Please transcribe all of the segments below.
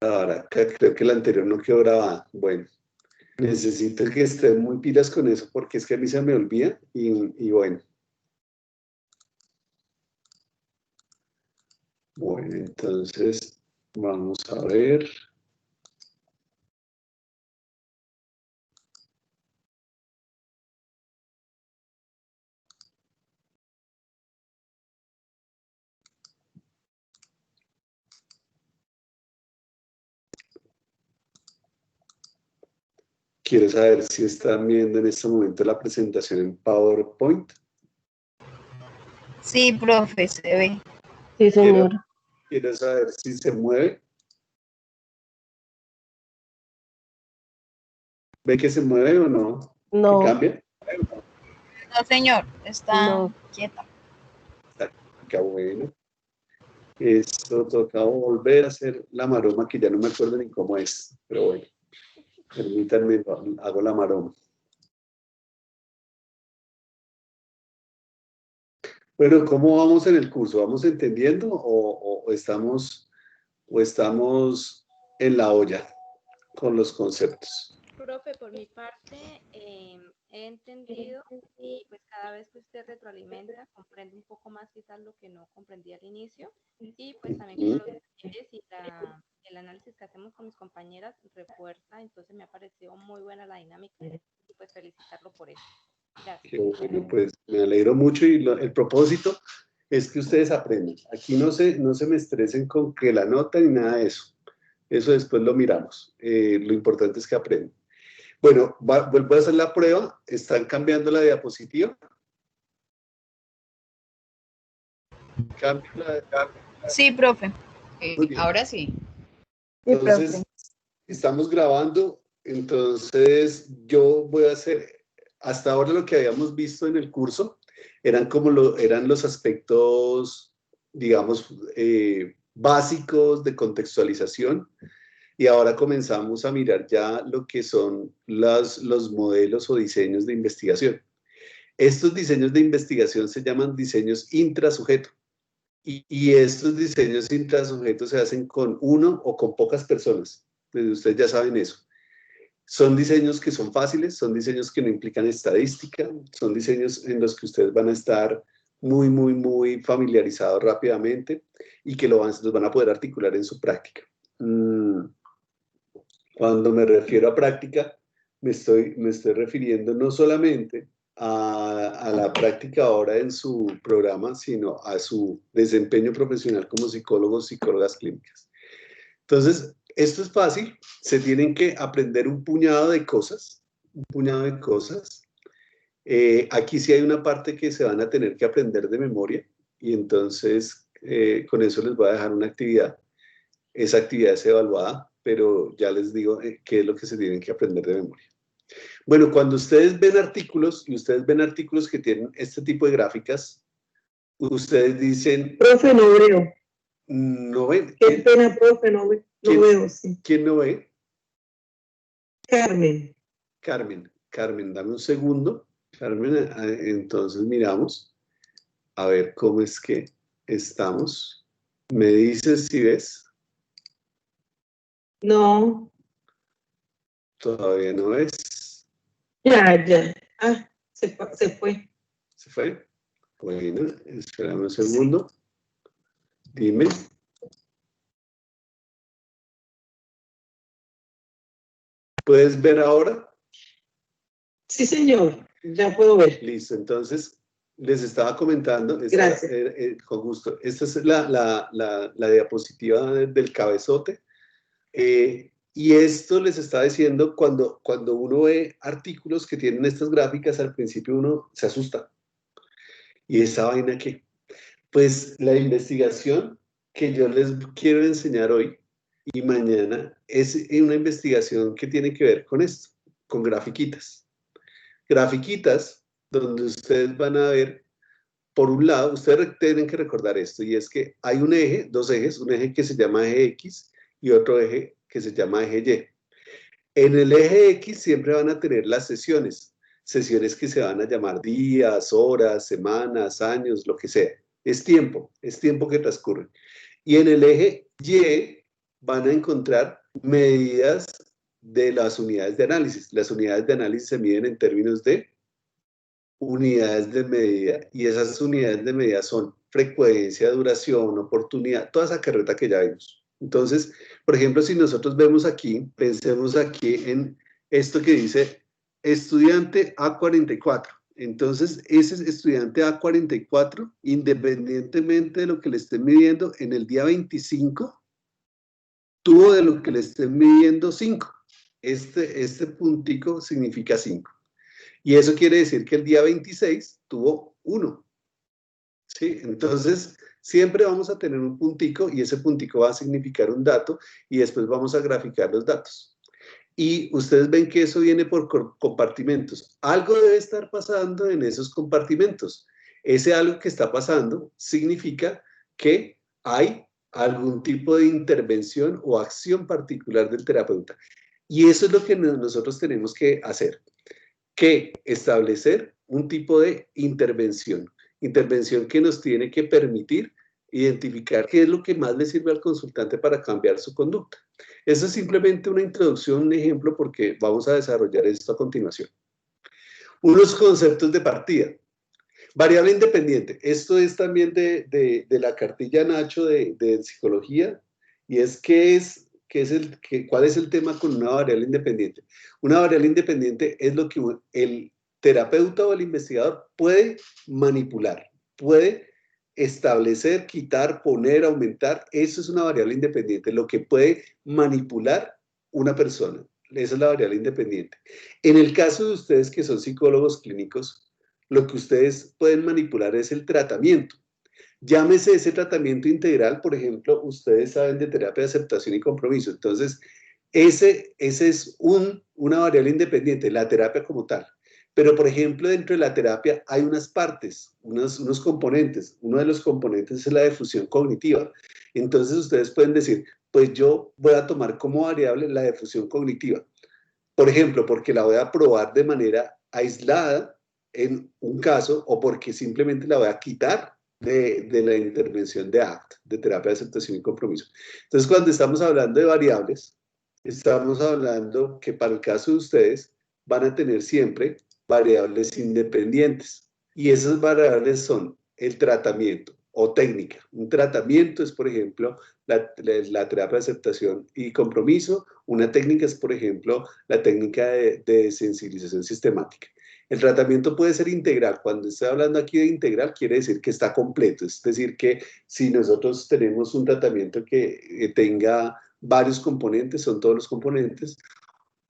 Ahora, creo que la anterior no quedó grabada. Bueno, necesito que estén muy pilas con eso porque es que a mí se me olvida y bueno. Bueno, entonces vamos a ver. Quiero saber si están viendo en este momento la presentación en PowerPoint. Sí, profe, se ve. Sí, señor. Quiero saber si se mueve. ¿Ve que se mueve o no? No. ¿Que cambia? No, señor, está quieta. Qué bueno. Esto toca volver a hacer la maroma, que ya no me acuerdo ni cómo es, pero bueno, permítanme, hago la maroma. Bueno, ¿cómo vamos en el curso? ¿Vamos entendiendo o estamos en la olla con los conceptos? Profe, por mi parte, he entendido y pues cada vez que usted retroalimenta, comprende un poco más quizás lo que no comprendía al inicio y pues también con los detalles y el análisis que hacemos con mis compañeras refuerza, entonces me ha parecido muy buena la dinámica y pues felicitarlo por eso. Gracias. Qué bueno, pues me alegro mucho y el propósito es que ustedes aprendan. Aquí no se me estresen con que la nota ni nada de eso. Eso después lo miramos. Lo importante es que aprendan. Bueno, vuelvo a hacer la prueba. ¿Están cambiando la diapositiva? Sí, profe. Ahora sí. Entonces, estamos grabando. Entonces, yo voy a hacer, hasta ahora lo que habíamos visto en el curso, eran los aspectos, digamos, básicos de contextualización. Y ahora comenzamos a mirar ya lo que son los modelos o diseños de investigación. Estos diseños de investigación se llaman diseños intrasujeto. Y estos diseños intrasujetos se hacen con uno o con pocas personas. Pues ustedes ya saben eso. Son diseños que son fáciles, son diseños que no implican estadística, son diseños en los que ustedes van a estar muy familiarizados rápidamente y que los van a poder articular en su práctica. Cuando me refiero a práctica, me estoy refiriendo no solamente a la práctica ahora en su programa, sino a su desempeño profesional como psicólogos, psicólogas clínicas. Entonces, esto es fácil, se tienen que aprender un puñado de cosas, aquí sí hay una parte que se van a tener que aprender de memoria, y entonces con eso les voy a dejar una actividad. Esa actividad es evaluada, pero ya les digo qué es lo que se tienen que aprender de memoria. Bueno, cuando ustedes ven artículos, y ustedes ven artículos que tienen este tipo de gráficas, ustedes dicen... Profe, no veo. ¿No ven? Qué pena, profe, no veo, sí. ¿Quién no ve? Carmen. Carmen, dame un segundo. Carmen, entonces miramos a ver cómo es que estamos. ¿Me dices si ves? No. Todavía no ves. Ya. Ah, se fue. ¿Se fue? Bueno, espérame un segundo. Dime. ¿Puedes ver ahora? Sí, señor. Ya puedo ver. Listo, entonces les estaba comentando. Gracias. Con gusto. Esta es la diapositiva del cabezote. Y esto les está diciendo, cuando uno ve artículos que tienen estas gráficas, al principio uno se asusta. ¿Y esa vaina qué? Pues la investigación que yo les quiero enseñar hoy y mañana es una investigación que tiene que ver con esto, con grafiquitas. Grafiquitas donde ustedes van a ver, por un lado, ustedes tienen que recordar esto, y es que hay un eje, dos ejes, un eje que se llama eje X y otro eje que se llama eje Y. En el eje X siempre van a tener las sesiones que se van a llamar días, horas, semanas, años, lo que sea. Es tiempo que transcurre. Y en el eje Y van a encontrar medidas de las unidades de análisis. Las unidades de análisis se miden en términos de unidades de medida, y esas unidades de medida son frecuencia, duración, oportunidad, toda esa carreta que ya vimos. Entonces, por ejemplo, si nosotros vemos aquí, pensemos aquí en esto que dice estudiante A44. Entonces, ese estudiante A44, independientemente de lo que le estén midiendo, en el día 25, tuvo de lo que le estén midiendo 5. Este puntico significa 5. Y eso quiere decir que el día 26 tuvo 1. ¿Sí? Entonces, siempre vamos a tener un puntico y ese puntico va a significar un dato y después vamos a graficar los datos. Y ustedes ven que eso viene por compartimentos. Algo debe estar pasando en esos compartimentos. Ese algo que está pasando significa que hay algún tipo de intervención o acción particular del terapeuta. Y eso es lo que nosotros tenemos que hacer, que establecer un tipo de intervención que nos tiene que permitir identificar qué es lo que más le sirve al consultante para cambiar su conducta. Eso es simplemente una introducción, un ejemplo, porque vamos a desarrollar esto a continuación. Unos conceptos de partida. Variable independiente. Esto es también de la cartilla Nacho de psicología, y es ¿cuál es el tema con una variable independiente? Una variable independiente es lo que el terapeuta o el investigador puede manipular, puede establecer, quitar, poner, aumentar. Eso es una variable independiente, lo que puede manipular una persona. Esa es la variable independiente. En el caso de ustedes que son psicólogos clínicos, lo que ustedes pueden manipular es el tratamiento. Llámese ese tratamiento integral, por ejemplo, ustedes saben de terapia de aceptación y compromiso. Entonces, ese es una variable independiente, la terapia como tal. Pero, por ejemplo, dentro de la terapia hay unas partes, unos componentes. Uno de los componentes es la difusión cognitiva. Entonces, ustedes pueden decir, pues yo voy a tomar como variable la difusión cognitiva. Por ejemplo, porque la voy a probar de manera aislada en un caso, o porque simplemente la voy a quitar de la intervención de ACT, de terapia de aceptación y compromiso. Entonces, cuando estamos hablando de variables, estamos hablando que para el caso de ustedes van a tener siempre variables independientes. Y esas variables son el tratamiento o técnica. Un tratamiento es, por ejemplo, la terapia de aceptación y compromiso. Una técnica es, por ejemplo, la técnica de sensibilización sistemática. El tratamiento puede ser integral. Cuando estoy hablando aquí de integral, quiere decir que está completo. Es decir, que si nosotros tenemos un tratamiento que tenga varios componentes, son todos los componentes,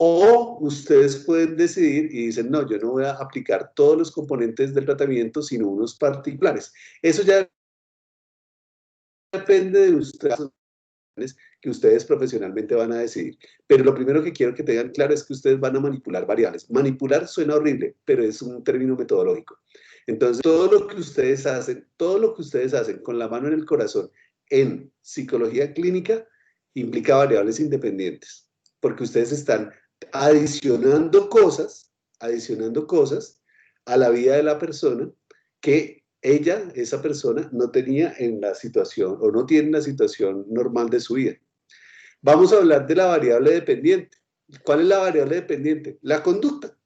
o ustedes pueden decidir y dicen, no, yo no voy a aplicar todos los componentes del tratamiento, sino unos particulares. Eso ya depende de ustedes, que ustedes profesionalmente van a decidir. Pero lo primero que quiero que tengan claro es que ustedes van a manipular variables. Manipular suena horrible, pero es un término metodológico. Entonces, todo lo que ustedes hacen con la mano en el corazón en psicología clínica implica variables independientes, porque ustedes están adicionando cosas a la vida de la persona que esa persona, no tenía en la situación o no tiene en la situación normal de su vida. Vamos a hablar de la variable dependiente. ¿Cuál es la variable dependiente? La conducta.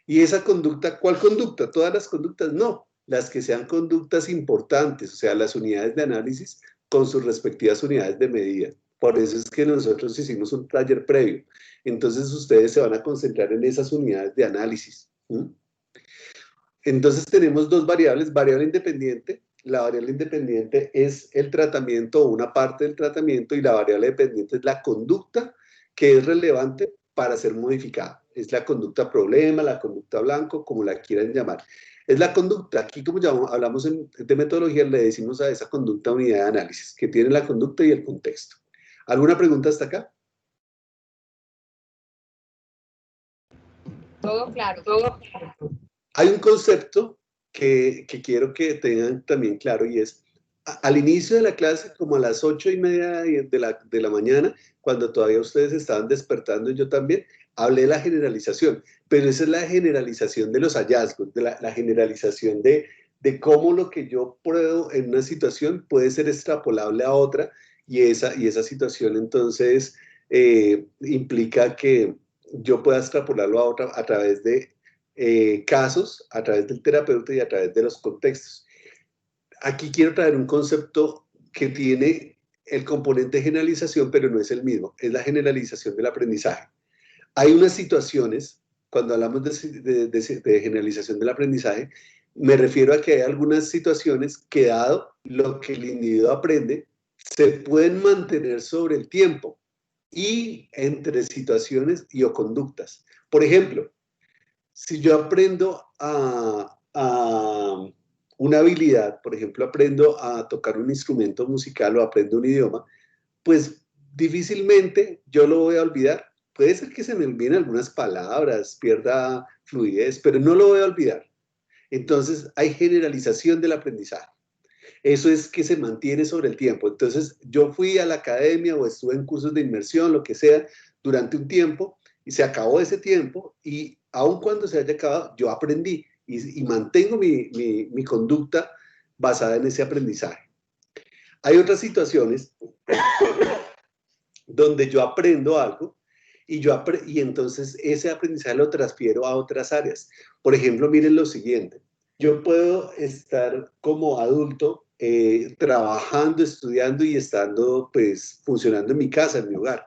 ¿Y esa conducta, cuál conducta? ¿Todas las conductas? No, las que sean conductas importantes, o sea, las unidades de análisis con sus respectivas unidades de medida. Por eso es que nosotros hicimos un taller previo. Entonces ustedes se van a concentrar en esas unidades de análisis. Entonces tenemos dos variables, variable independiente. La variable independiente es el tratamiento o una parte del tratamiento, y la variable dependiente es la conducta que es relevante para ser modificada. Es la conducta problema, la conducta blanco, como la quieran llamar. Es la conducta. Aquí, como ya hablamos de metodología, le decimos a esa conducta unidad de análisis, que tiene la conducta y el contexto. ¿Alguna pregunta hasta acá? Todo claro, todo claro. Hay un concepto que quiero que tengan también claro, y es, al inicio de la clase, como a las 8:30 de la mañana, cuando todavía ustedes estaban despertando, y yo también, hablé de la generalización, pero esa es la generalización de los hallazgos, de la generalización de cómo lo que yo pruebo en una situación puede ser extrapolable a otra, y esa situación entonces implica que yo pueda extrapolarlo a través de casos, a través del terapeuta y a través de los contextos. Aquí quiero traer un concepto que tiene el componente de generalización, pero no es el mismo, es la generalización del aprendizaje. Hay unas situaciones, cuando hablamos de generalización del aprendizaje, me refiero a que hay algunas situaciones que, dado lo que el individuo aprende, se pueden mantener sobre el tiempo y entre situaciones o conductas. Por ejemplo, si yo aprendo a una habilidad, por ejemplo, aprendo a tocar un instrumento musical o aprendo un idioma, pues difícilmente yo lo voy a olvidar. Puede ser que se me olviden algunas palabras, pierda fluidez, pero no lo voy a olvidar. Entonces hay generalización del aprendizaje. Eso es que se mantiene sobre el tiempo. Entonces yo fui a la academia o estuve en cursos de inmersión, lo que sea, durante un tiempo y se acabó ese tiempo y aun cuando se haya acabado, yo aprendí y mantengo mi conducta basada en ese aprendizaje. Hay otras situaciones donde yo aprendo algo y entonces ese aprendizaje lo transfiero a otras áreas. Por ejemplo, miren lo siguiente. Yo puedo estar como adulto trabajando, estudiando y estando, pues, funcionando en mi casa, en mi hogar.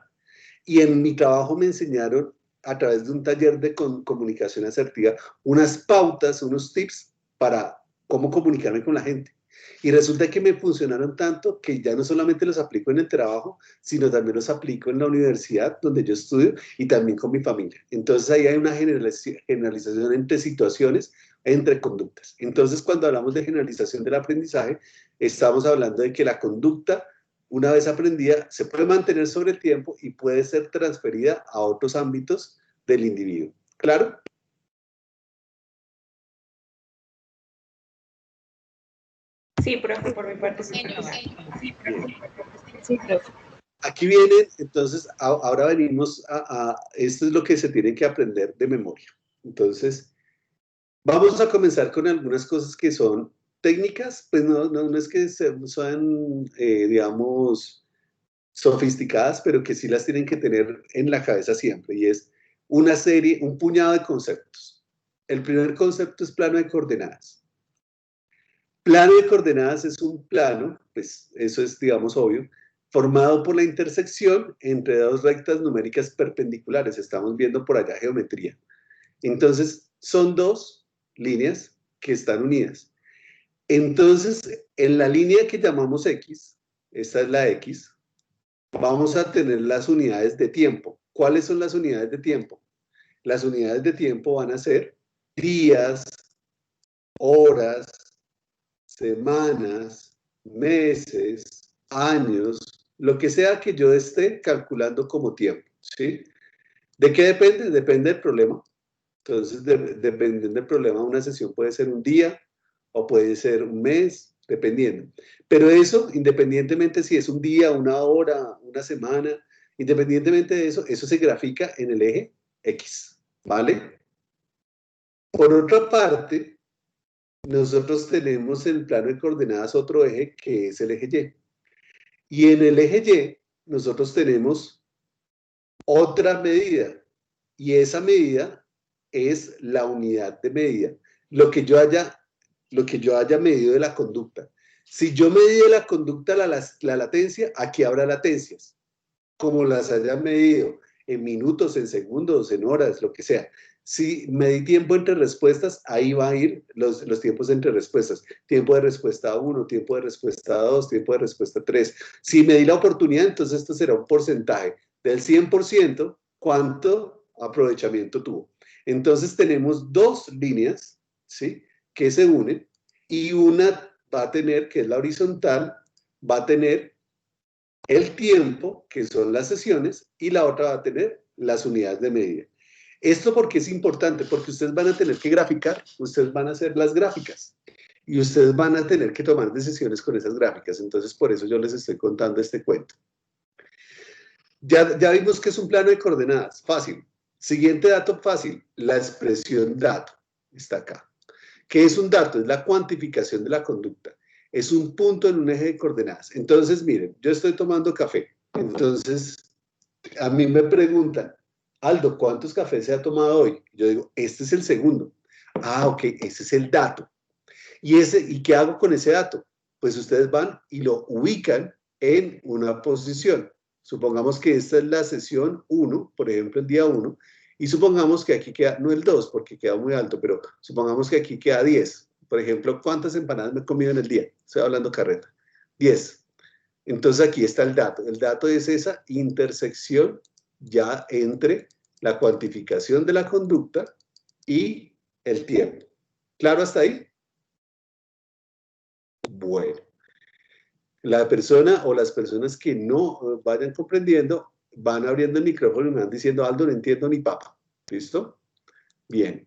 Y en mi trabajo me enseñaron, a través de un taller de comunicación asertiva, unas pautas, unos tips para cómo comunicarme con la gente. Y resulta que me funcionaron tanto que ya no solamente los aplico en el trabajo, sino también los aplico en la universidad donde yo estudio y también con mi familia. Entonces ahí hay una generalización entre situaciones, entre conductas. Entonces cuando hablamos de generalización del aprendizaje, estamos hablando de que la conducta, una vez aprendida, se puede mantener sobre el tiempo y puede ser transferida a otros ámbitos del individuo. ¿Claro? Sí, profe, por mi parte sí. Sí, profe. Aquí viene, entonces, ahora venimos esto es lo que se tiene que aprender de memoria. Entonces, vamos a comenzar con algunas cosas que son técnicas, pues no es que sean, digamos, sofisticadas, pero que sí las tienen que tener en la cabeza siempre, y es una serie, un puñado de conceptos. El primer concepto es plano de coordenadas. Plano de coordenadas es un plano, pues eso es, digamos, obvio, formado por la intersección entre dos rectas numéricas perpendiculares. Estamos viendo por allá geometría. Entonces, son dos líneas que están unidas. Entonces, en la línea que llamamos X, esta es la X, vamos a tener las unidades de tiempo. ¿Cuáles son las unidades de tiempo? Las unidades de tiempo van a ser días, horas, semanas, meses, años, lo que sea que yo esté calculando como tiempo, ¿sí? ¿De qué depende? Depende del problema. Entonces, dependiendo del problema, una sesión puede ser un día o puede ser un mes, dependiendo. Pero eso, independientemente si es un día, una hora, una semana, independientemente de eso, eso se grafica en el eje X, ¿vale? Por otra parte, nosotros tenemos en el plano de coordenadas otro eje que es el eje Y. Y en el eje Y, nosotros tenemos otra medida. Y esa medida es la unidad de medida. Lo que yo haya medido de la conducta. Si yo medí de la conducta la latencia, aquí habrá latencias. Como las haya medido en minutos, en segundos, en horas, lo que sea. Si medí tiempo entre respuestas, ahí va a ir los tiempos entre respuestas. Tiempo de respuesta 1, tiempo de respuesta 2, tiempo de respuesta 3. Si medí la oportunidad, entonces esto será un porcentaje del 100%, ¿cuánto aprovechamiento tuvo? Entonces tenemos dos líneas, ¿sí?, que se unen y una va a tener, que es la horizontal, va a tener el tiempo, que son las sesiones, y la otra va a tener las unidades de medida. Esto porque es importante, porque ustedes van a tener que graficar, ustedes van a hacer las gráficas y ustedes van a tener que tomar decisiones con esas gráficas. Entonces, por eso yo les estoy contando este cuento. Ya vimos que es un plano de coordenadas, fácil. Siguiente dato fácil, la expresión dato, está acá. ¿Qué es un dato? Es la cuantificación de la conducta. es un punto en un eje de coordenadas. Entonces, miren, yo estoy tomando café. Entonces, a mí me preguntan, Aldo, ¿cuántos cafés se ha tomado hoy? Yo digo, este es el segundo. Ah, ok, ese es el dato. ¿Y qué hago con ese dato? Pues ustedes van y lo ubican en una posición. Supongamos que esta es la sesión 1, por ejemplo, el día 1, y supongamos que aquí queda, no el 2, porque queda muy alto, pero supongamos que aquí queda 10. Por ejemplo, ¿cuántas empanadas me he comido en el día? Estoy hablando carreta. 10. Entonces aquí está el dato. El dato es esa intersección ya entre la cuantificación de la conducta y el tiempo. ¿Claro hasta ahí? Bueno, la persona o las personas que no vayan comprendiendo van abriendo el micrófono y me van diciendo, Aldo, no entiendo ni papa. ¿Listo? Bien.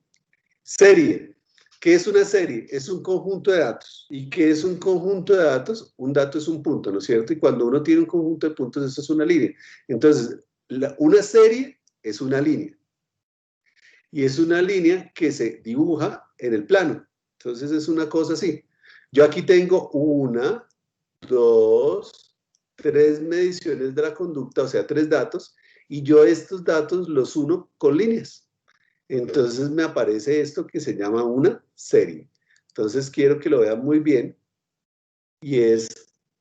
Serie. ¿Qué es una serie? Es un conjunto de datos. ¿Y qué es un conjunto de datos? Un dato es un punto, ¿no es cierto? Y cuando uno tiene un conjunto de puntos, eso es una línea. Entonces, una serie es una línea. Y es una línea que se dibuja en el plano. Entonces, es una cosa así. Yo aquí tengo 1, 2, 3 mediciones de la conducta, o sea, 3 datos, y yo estos datos los uno con líneas. Entonces me aparece esto que se llama una serie. Entonces quiero que lo vean muy bien, y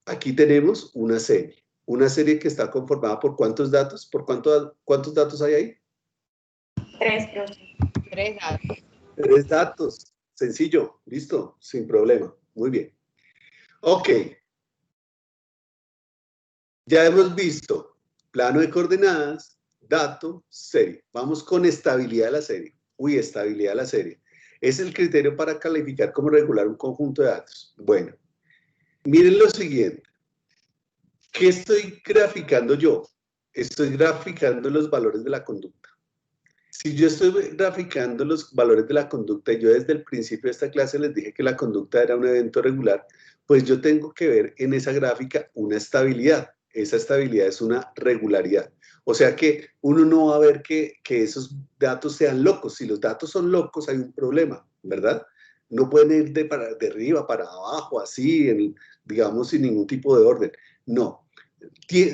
aquí tenemos una serie. Una serie que está conformada por ¿cuántos datos? ¿Por cuántos datos hay ahí? 3, profe. 3 datos. 3 datos. Sencillo, listo, sin problema. Muy bien. Ok. Ya hemos visto plano de coordenadas, dato, serie. Vamos con estabilidad de la serie. Uy, estabilidad de la serie. Es el criterio para calificar como regular un conjunto de datos. Bueno, miren lo siguiente. ¿Qué estoy graficando yo? Estoy graficando los valores de la conducta. Si yo estoy graficando los valores de la conducta y yo desde el principio de esta clase les dije que la conducta era un evento regular, pues yo tengo que ver en esa gráfica una estabilidad. Esa estabilidad es una regularidad. O sea que uno no va a ver que esos datos sean locos. Si los datos son locos hay un problema, ¿verdad? No pueden ir de arriba para abajo, así, digamos, sin ningún tipo de orden. No,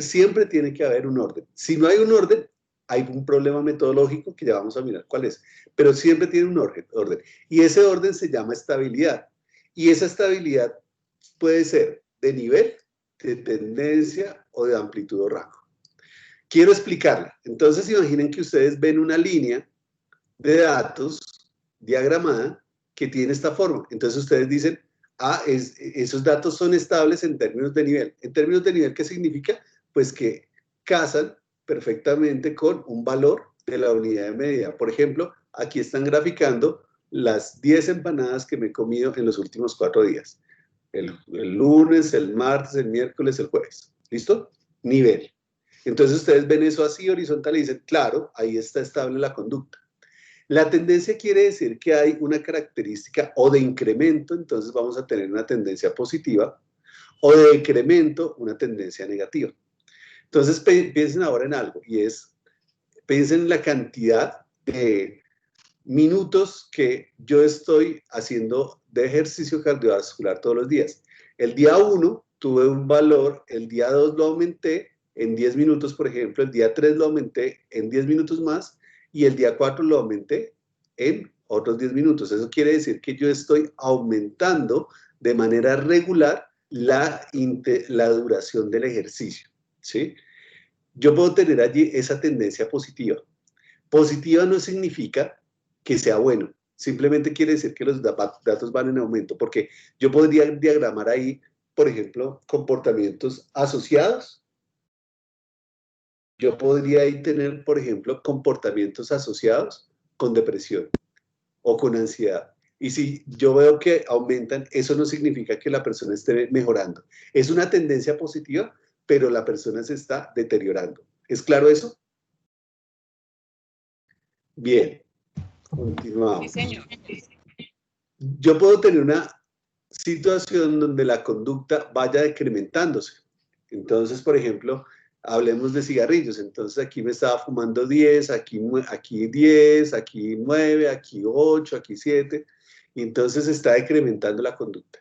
siempre tiene que haber un orden. Si no hay un orden, hay un problema metodológico que ya vamos a mirar cuál es, pero siempre tiene un orden. Y ese orden se llama estabilidad. Y esa estabilidad puede ser de nivel, de tendencia o de amplitud o rango. Quiero explicarla. Entonces imaginen que ustedes ven una línea de datos diagramada que tiene esta forma. Entonces ustedes dicen, esos datos son estables en términos de nivel. ¿En términos de nivel qué significa? Pues que casan perfectamente con un valor de la unidad de medida. Por ejemplo, aquí están graficando las 10 empanadas que me he comido en los últimos 4 días. El lunes, el martes, el miércoles, el jueves. ¿Listo? Nivel. Entonces ustedes ven eso así horizontal y dicen, claro, ahí está estable la conducta. La tendencia quiere decir que hay una característica o de incremento, entonces vamos a tener una tendencia positiva, o de decremento, una tendencia negativa. Entonces piensen ahora en algo, y piensen en la cantidad de minutos que yo estoy haciendo de ejercicio cardiovascular todos los días. El día 1 tuve un valor, el día 2 lo aumenté en 10 minutos, por ejemplo, el día 3 lo aumenté en 10 minutos más, y el día 4 lo aumenté en otros 10 minutos. Eso quiere decir que yo estoy aumentando de manera regular la duración del ejercicio, ¿sí? Yo puedo tener allí esa tendencia positiva. Positiva no significa que sea bueno, simplemente quiere decir que los datos van en aumento, porque yo podría diagramar ahí, por ejemplo, comportamientos asociados. Yo podría ahí tener, por ejemplo, comportamientos asociados con depresión o con ansiedad. Y si yo veo que aumentan, eso no significa que la persona esté mejorando. Es una tendencia positiva, pero la persona se está deteriorando. ¿Es claro eso? Bien, continuamos. Sí, señor. Yo puedo tener una situación donde la conducta vaya decrementándose. Entonces, por ejemplo, hablemos de cigarrillos. Entonces aquí me estaba fumando 10, aquí 10, aquí 9, aquí 8, aquí 7. Y entonces está decrementando la conducta.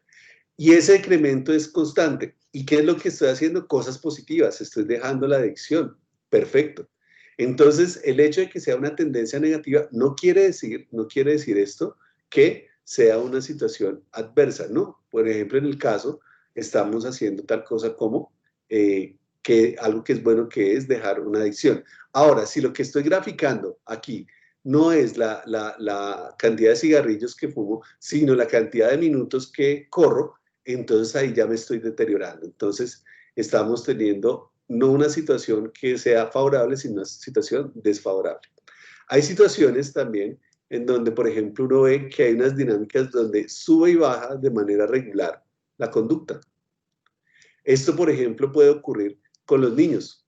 Y ese decremento es constante. ¿Y qué es lo que estoy haciendo? Cosas positivas. Estoy dejando la adicción. Perfecto. Entonces, el hecho de que sea una tendencia negativa no quiere decir esto que sea una situación adversa, ¿no? Por ejemplo, en el caso, estamos haciendo tal cosa como que algo que es bueno, que es dejar una adicción. Ahora, si lo que estoy graficando aquí no es la cantidad de cigarrillos que fumo, sino la cantidad de minutos que corro, entonces ahí ya me estoy deteriorando. Entonces, estamos teniendo no una situación que sea favorable, sino una situación desfavorable. Hay situaciones también en donde, por ejemplo, uno ve que hay unas dinámicas donde sube y baja de manera regular la conducta. Esto, por ejemplo, puede ocurrir con los niños.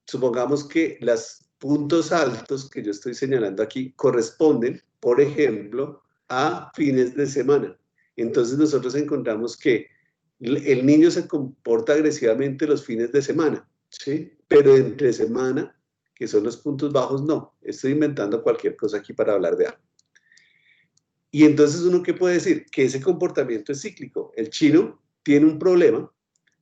Supongamos que los puntos altos que yo estoy señalando aquí corresponden, por ejemplo, a fines de semana. Entonces nosotros encontramos que el niño se comporta agresivamente los fines de semana, ¿sí? Pero entre semana, que son los puntos bajos, no. Estoy inventando cualquier cosa aquí para hablar de algo. Y entonces uno, ¿qué puede decir? Que ese comportamiento es cíclico. El chino tiene un problema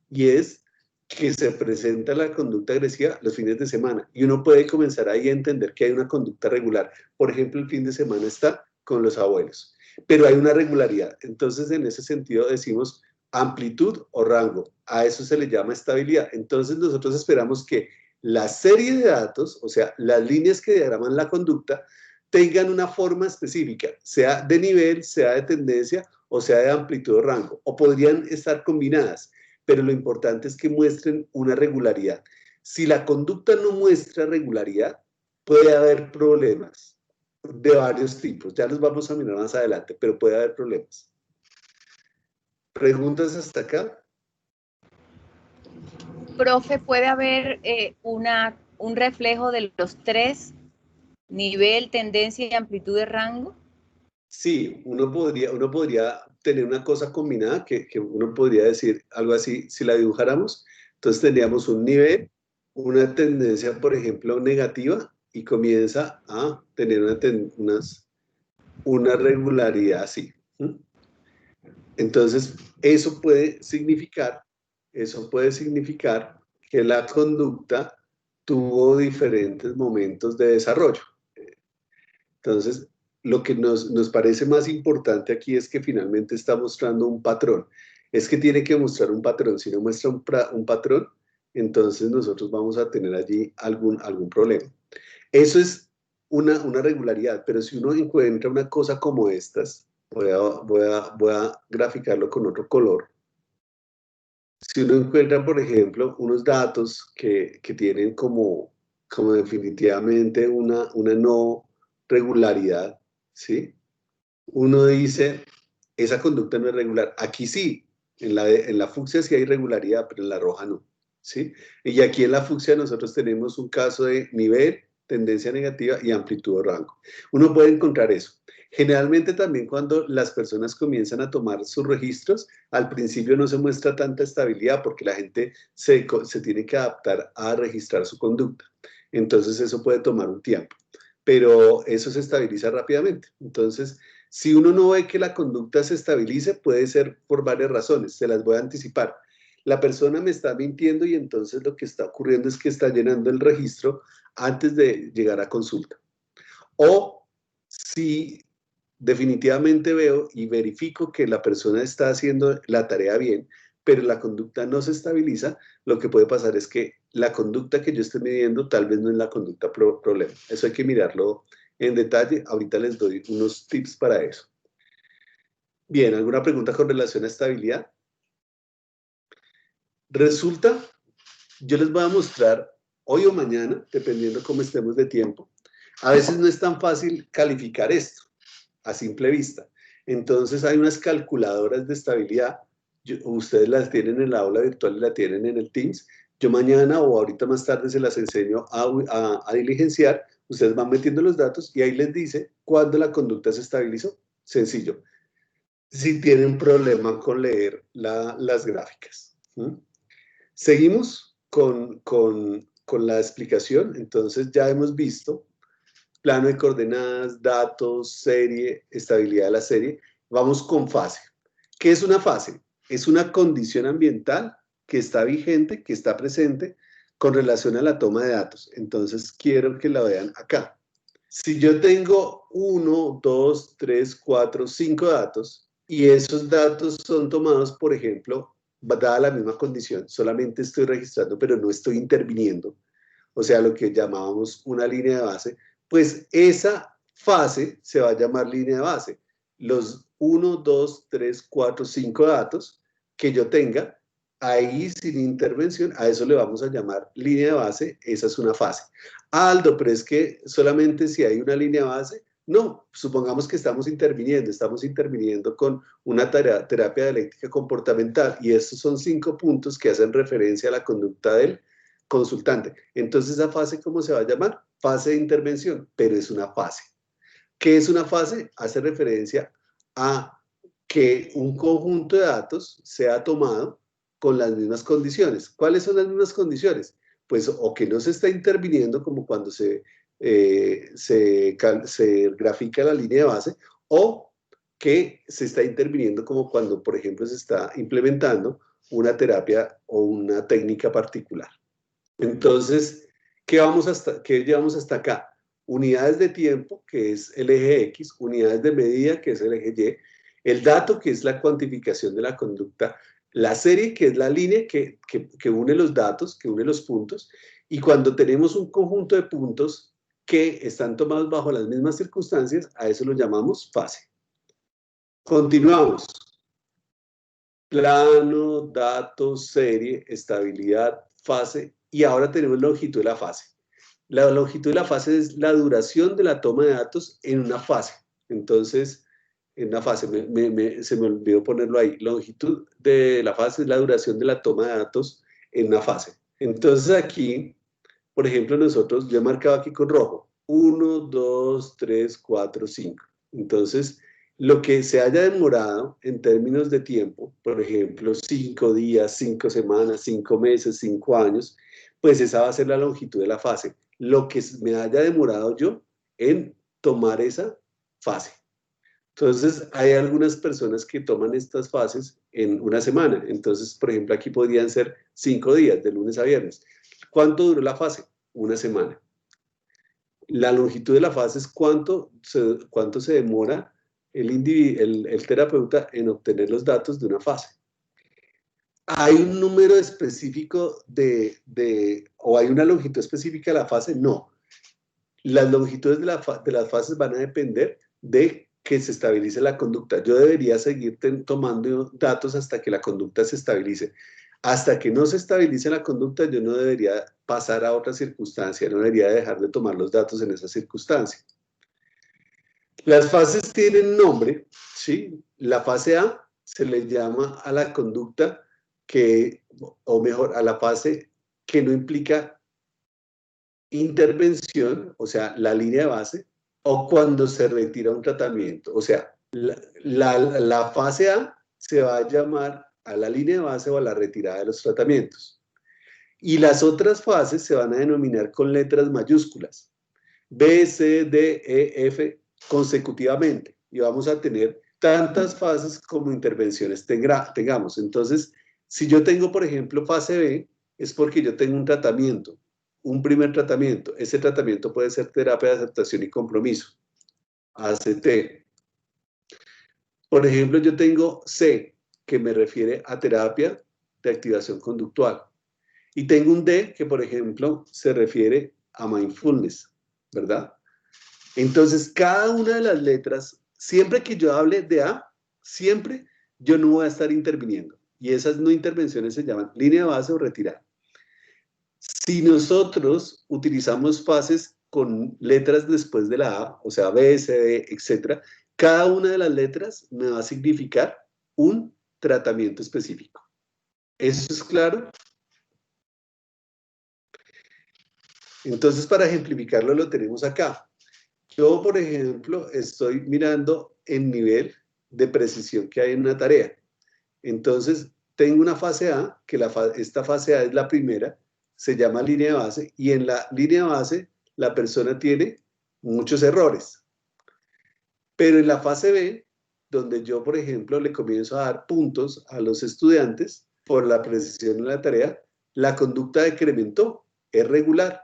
y es que se presenta la conducta agresiva los fines de semana y uno puede comenzar ahí a entender que hay una conducta regular. Por ejemplo, el fin de semana está con los abuelos, pero hay una regularidad. Entonces, en ese sentido decimos amplitud o rango. A eso se le llama estabilidad. Entonces, nosotros esperamos que la serie de datos, o sea, las líneas que diagraman la conducta, tengan una forma específica, sea de nivel, sea de tendencia o sea de amplitud o rango, o podrían estar combinadas, pero lo importante es que muestren una regularidad. Si la conducta no muestra regularidad, puede haber problemas de varios tipos, ya los vamos a mirar más adelante, pero puede haber problemas. ¿Preguntas hasta acá? Profe, ¿puede haber un reflejo de los tres, nivel, tendencia y amplitud de rango? Sí, uno podría tener una cosa combinada que uno podría decir algo así, si la dibujáramos, entonces tendríamos un nivel, una tendencia, por ejemplo, negativa, y comienza a tener una regularidad así. Entonces, eso puede significar que la conducta tuvo diferentes momentos de desarrollo. Entonces, lo que nos parece más importante aquí es que finalmente está mostrando un patrón. Es que tiene que mostrar un patrón. Si no muestra un patrón, entonces nosotros vamos a tener allí algún problema. Eso es una regularidad, pero si uno encuentra una cosa como estas, voy a graficarlo con otro color. Si uno encuentra, por ejemplo, unos datos que tienen como definitivamente una no regularidad, ¿sí? Uno dice, esa conducta no es regular. Aquí sí, en la fucsia sí hay regularidad, pero en la roja no, ¿sí? Y aquí en la fucsia nosotros tenemos un caso de nivel, tendencia negativa y amplitud o rango. Uno puede encontrar eso. Generalmente también cuando las personas comienzan a tomar sus registros, al principio no se muestra tanta estabilidad porque la gente se tiene que adaptar a registrar su conducta. Entonces eso puede tomar un tiempo, pero eso se estabiliza rápidamente. Entonces, si uno no ve que la conducta se estabilice, puede ser por varias razones, se las voy a anticipar. La persona me está mintiendo y entonces lo que está ocurriendo es que está llenando el registro antes de llegar a consulta. O si definitivamente veo y verifico que la persona está haciendo la tarea bien, pero la conducta no se estabiliza, lo que puede pasar es que la conducta que yo estoy midiendo tal vez no es la conducta problema. Eso hay que mirarlo en detalle. Ahorita les doy unos tips para eso. Bien, ¿alguna pregunta con relación a estabilidad? Resulta, yo les voy a mostrar hoy o mañana, dependiendo cómo estemos de tiempo. A veces no es tan fácil calificar esto a simple vista. Entonces hay unas calculadoras de estabilidad, ustedes las tienen en la aula virtual y la tienen en el Teams. Yo mañana o ahorita más tarde se las enseño a diligenciar. Ustedes van metiendo los datos y ahí les dice cuándo la conducta se estabilizó. Sencillo. Si tienen problema con leer las gráficas. Seguimos con la explicación. Entonces ya hemos visto plano de coordenadas, datos, serie, estabilidad de la serie. Vamos con fase. ¿Qué es una fase? es una condición ambiental que está vigente, que está presente con relación a la toma de datos. Entonces, quiero que la vean acá. Si yo tengo 1, 2, 3, 4, 5 datos, y esos datos son tomados, por ejemplo, dada la misma condición, solamente estoy registrando, pero no estoy interviniendo, o sea, lo que llamábamos una línea de base, pues esa fase se va a llamar línea de base. Los 1, 2, 3, 4, 5 datos que yo tenga, ahí sin intervención, a eso le vamos a llamar línea de base, esa es una fase. Aldo, pero es que solamente si hay una línea de base, no, supongamos que estamos interviniendo con una terapia dialéctica comportamental, y estos son 5 puntos que hacen referencia a la conducta del consultante. Entonces, ¿esa fase cómo se va a llamar? Fase de intervención, pero es una fase. ¿Qué es una fase? Hace referencia a que un conjunto de datos sea tomado con las mismas condiciones. ¿Cuáles son las mismas condiciones? Pues o que no se está interviniendo como cuando se grafica la línea de base, o que se está interviniendo como cuando, por ejemplo, se está implementando una terapia o una técnica particular. Entonces, ¿qué llevamos hasta acá? Unidades de tiempo, que es el eje X, unidades de medida, que es el eje Y, el dato, que es la cuantificación de la conducta, la serie, que es la línea que une los datos, que une los puntos, y cuando tenemos un conjunto de puntos que están tomados bajo las mismas circunstancias, a eso lo llamamos fase. Continuamos. Plano, datos, serie, estabilidad, fase, y ahora tenemos longitud de la fase. La longitud de la fase es la duración de la toma de datos en una fase. Entonces, en una fase, se me olvidó ponerlo ahí. Longitud de la fase es la duración de la toma de datos en una fase. Entonces aquí, por ejemplo, nosotros, yo he marcado aquí con rojo, 1, 2, 3, 4, 5. Entonces, lo que se haya demorado en términos de tiempo, por ejemplo, 5 días, 5 semanas, 5 meses, 5 años, pues esa va a ser la longitud de la fase. Lo que me haya demorado yo en tomar esa fase. Entonces, hay algunas personas que toman estas fases en una semana. Entonces, por ejemplo, aquí podrían ser 5 días, de lunes a viernes. ¿Cuánto duró la fase? Una semana. La longitud de la fase es cuánto se demora el terapeuta en obtener los datos de una fase. ¿Hay un número específico o hay una longitud específica de la fase? No. Las longitudes de las fases van a depender de que se estabilice la conducta. Yo debería seguir tomando datos hasta que la conducta se estabilice. Hasta que no se estabilice la conducta, yo no debería pasar a otra circunstancia, no debería dejar de tomar los datos en esa circunstancia. Las fases tienen nombre, ¿sí? La fase A se le llama a la conducta o mejor, a la fase que no implica intervención, o sea, la línea de base, o cuando se retira un tratamiento. O sea, la fase A se va a llamar a la línea de base o a la retirada de los tratamientos. Y las otras fases se van a denominar con letras mayúsculas, B, C, D, E, F, consecutivamente. Y vamos a tener tantas fases como intervenciones tengamos. Entonces, si yo tengo, por ejemplo, fase B, es porque yo tengo un tratamiento, un primer tratamiento. Ese tratamiento puede ser terapia de aceptación y compromiso, ACT. Por ejemplo, yo tengo C, que me refiere a terapia de activación conductual. Y tengo un D, que por ejemplo se refiere a mindfulness, ¿verdad? Entonces, cada una de las letras, siempre que yo hable de A, siempre yo no voy a estar interviniendo. Y esas no intervenciones se llaman línea de base o retirada. Si nosotros utilizamos fases con letras después de la A, o sea, B, C, D, etc., cada una de las letras me va a significar un tratamiento específico. ¿Eso es claro? Entonces, para ejemplificarlo, lo tenemos acá. Yo, por ejemplo, estoy mirando el nivel de precisión que hay en una tarea. Entonces, tengo una fase A, que esta fase A es la primera, se llama línea de base, y en la línea de base la persona tiene muchos errores. Pero en la fase B, donde yo, por ejemplo, le comienzo a dar puntos a los estudiantes por la precisión en la tarea, la conducta decrementó, es regular.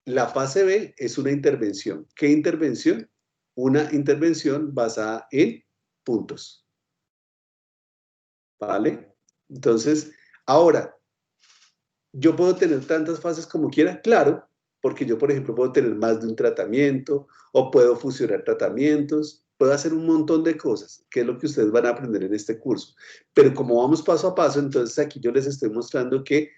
La fase B es una intervención. ¿Qué intervención? Una intervención basada en puntos. ¿Vale? Entonces, ahora, ¿yo puedo tener tantas fases como quiera? Claro, porque yo, por ejemplo, puedo tener más de un tratamiento, o puedo fusionar tratamientos, puedo hacer un montón de cosas, que es lo que ustedes van a aprender en este curso. Pero como vamos paso a paso, entonces aquí yo les estoy mostrando que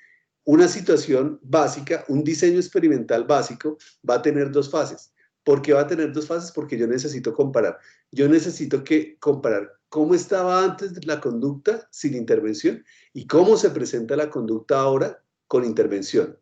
una situación básica, un diseño experimental básico, va a tener dos fases. ¿Por qué va a tener dos fases? Porque yo necesito comparar. Yo necesito comparar cómo estaba antes de la conducta sin intervención y cómo se presenta la conducta ahora con intervención.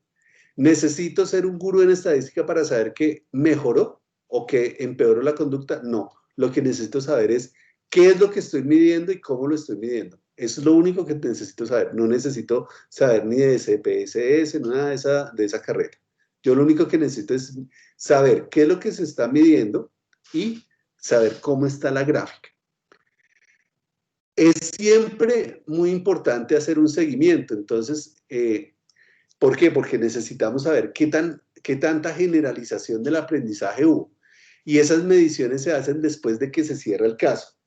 ¿Necesito ser un gurú en estadística para saber que mejoró o que empeoró la conducta? No. Lo que necesito saber es qué es lo que estoy midiendo y cómo lo estoy midiendo. Eso es lo único que necesito saber. No necesito saber ni de CPSS, nada de esa carrera. Yo lo único que necesito es saber qué es lo que se está midiendo y saber cómo está la gráfica. Es siempre muy importante hacer un seguimiento. Entonces, ¿por qué? Porque necesitamos saber qué tanta generalización del aprendizaje hubo. Y esas mediciones se hacen después de que se cierra el caso.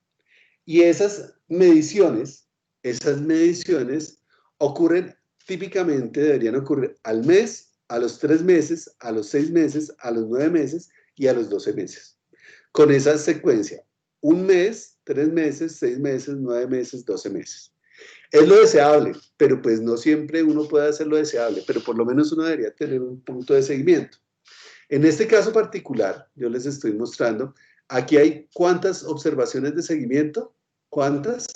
Y esas mediciones ocurren típicamente, deberían ocurrir al mes, a los 3 meses, a los 6 meses, a los 9 meses y a los 12 meses. Con esa secuencia, 1 mes, 3 meses, 6 meses, 9 meses, 12 meses. Es lo deseable, pero pues no siempre uno puede hacer lo deseable, pero por lo menos uno debería tener un punto de seguimiento. En este caso particular, yo les estoy mostrando, aquí hay ¿cuántas observaciones de seguimiento? ¿Cuántas?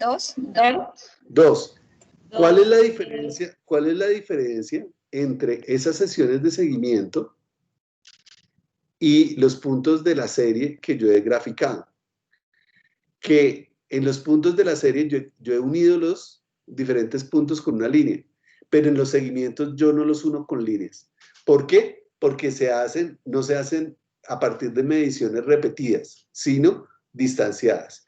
2. 2. ¿Cuál es la diferencia? ¿Cuál es la diferencia entre esas sesiones de seguimiento y los puntos de la serie que yo he graficado? Que en los puntos de la serie yo he unido los diferentes puntos con una línea, pero en los seguimientos yo no los uno con líneas. ¿Por qué? Porque no se hacen a partir de mediciones repetidas, sino distanciadas.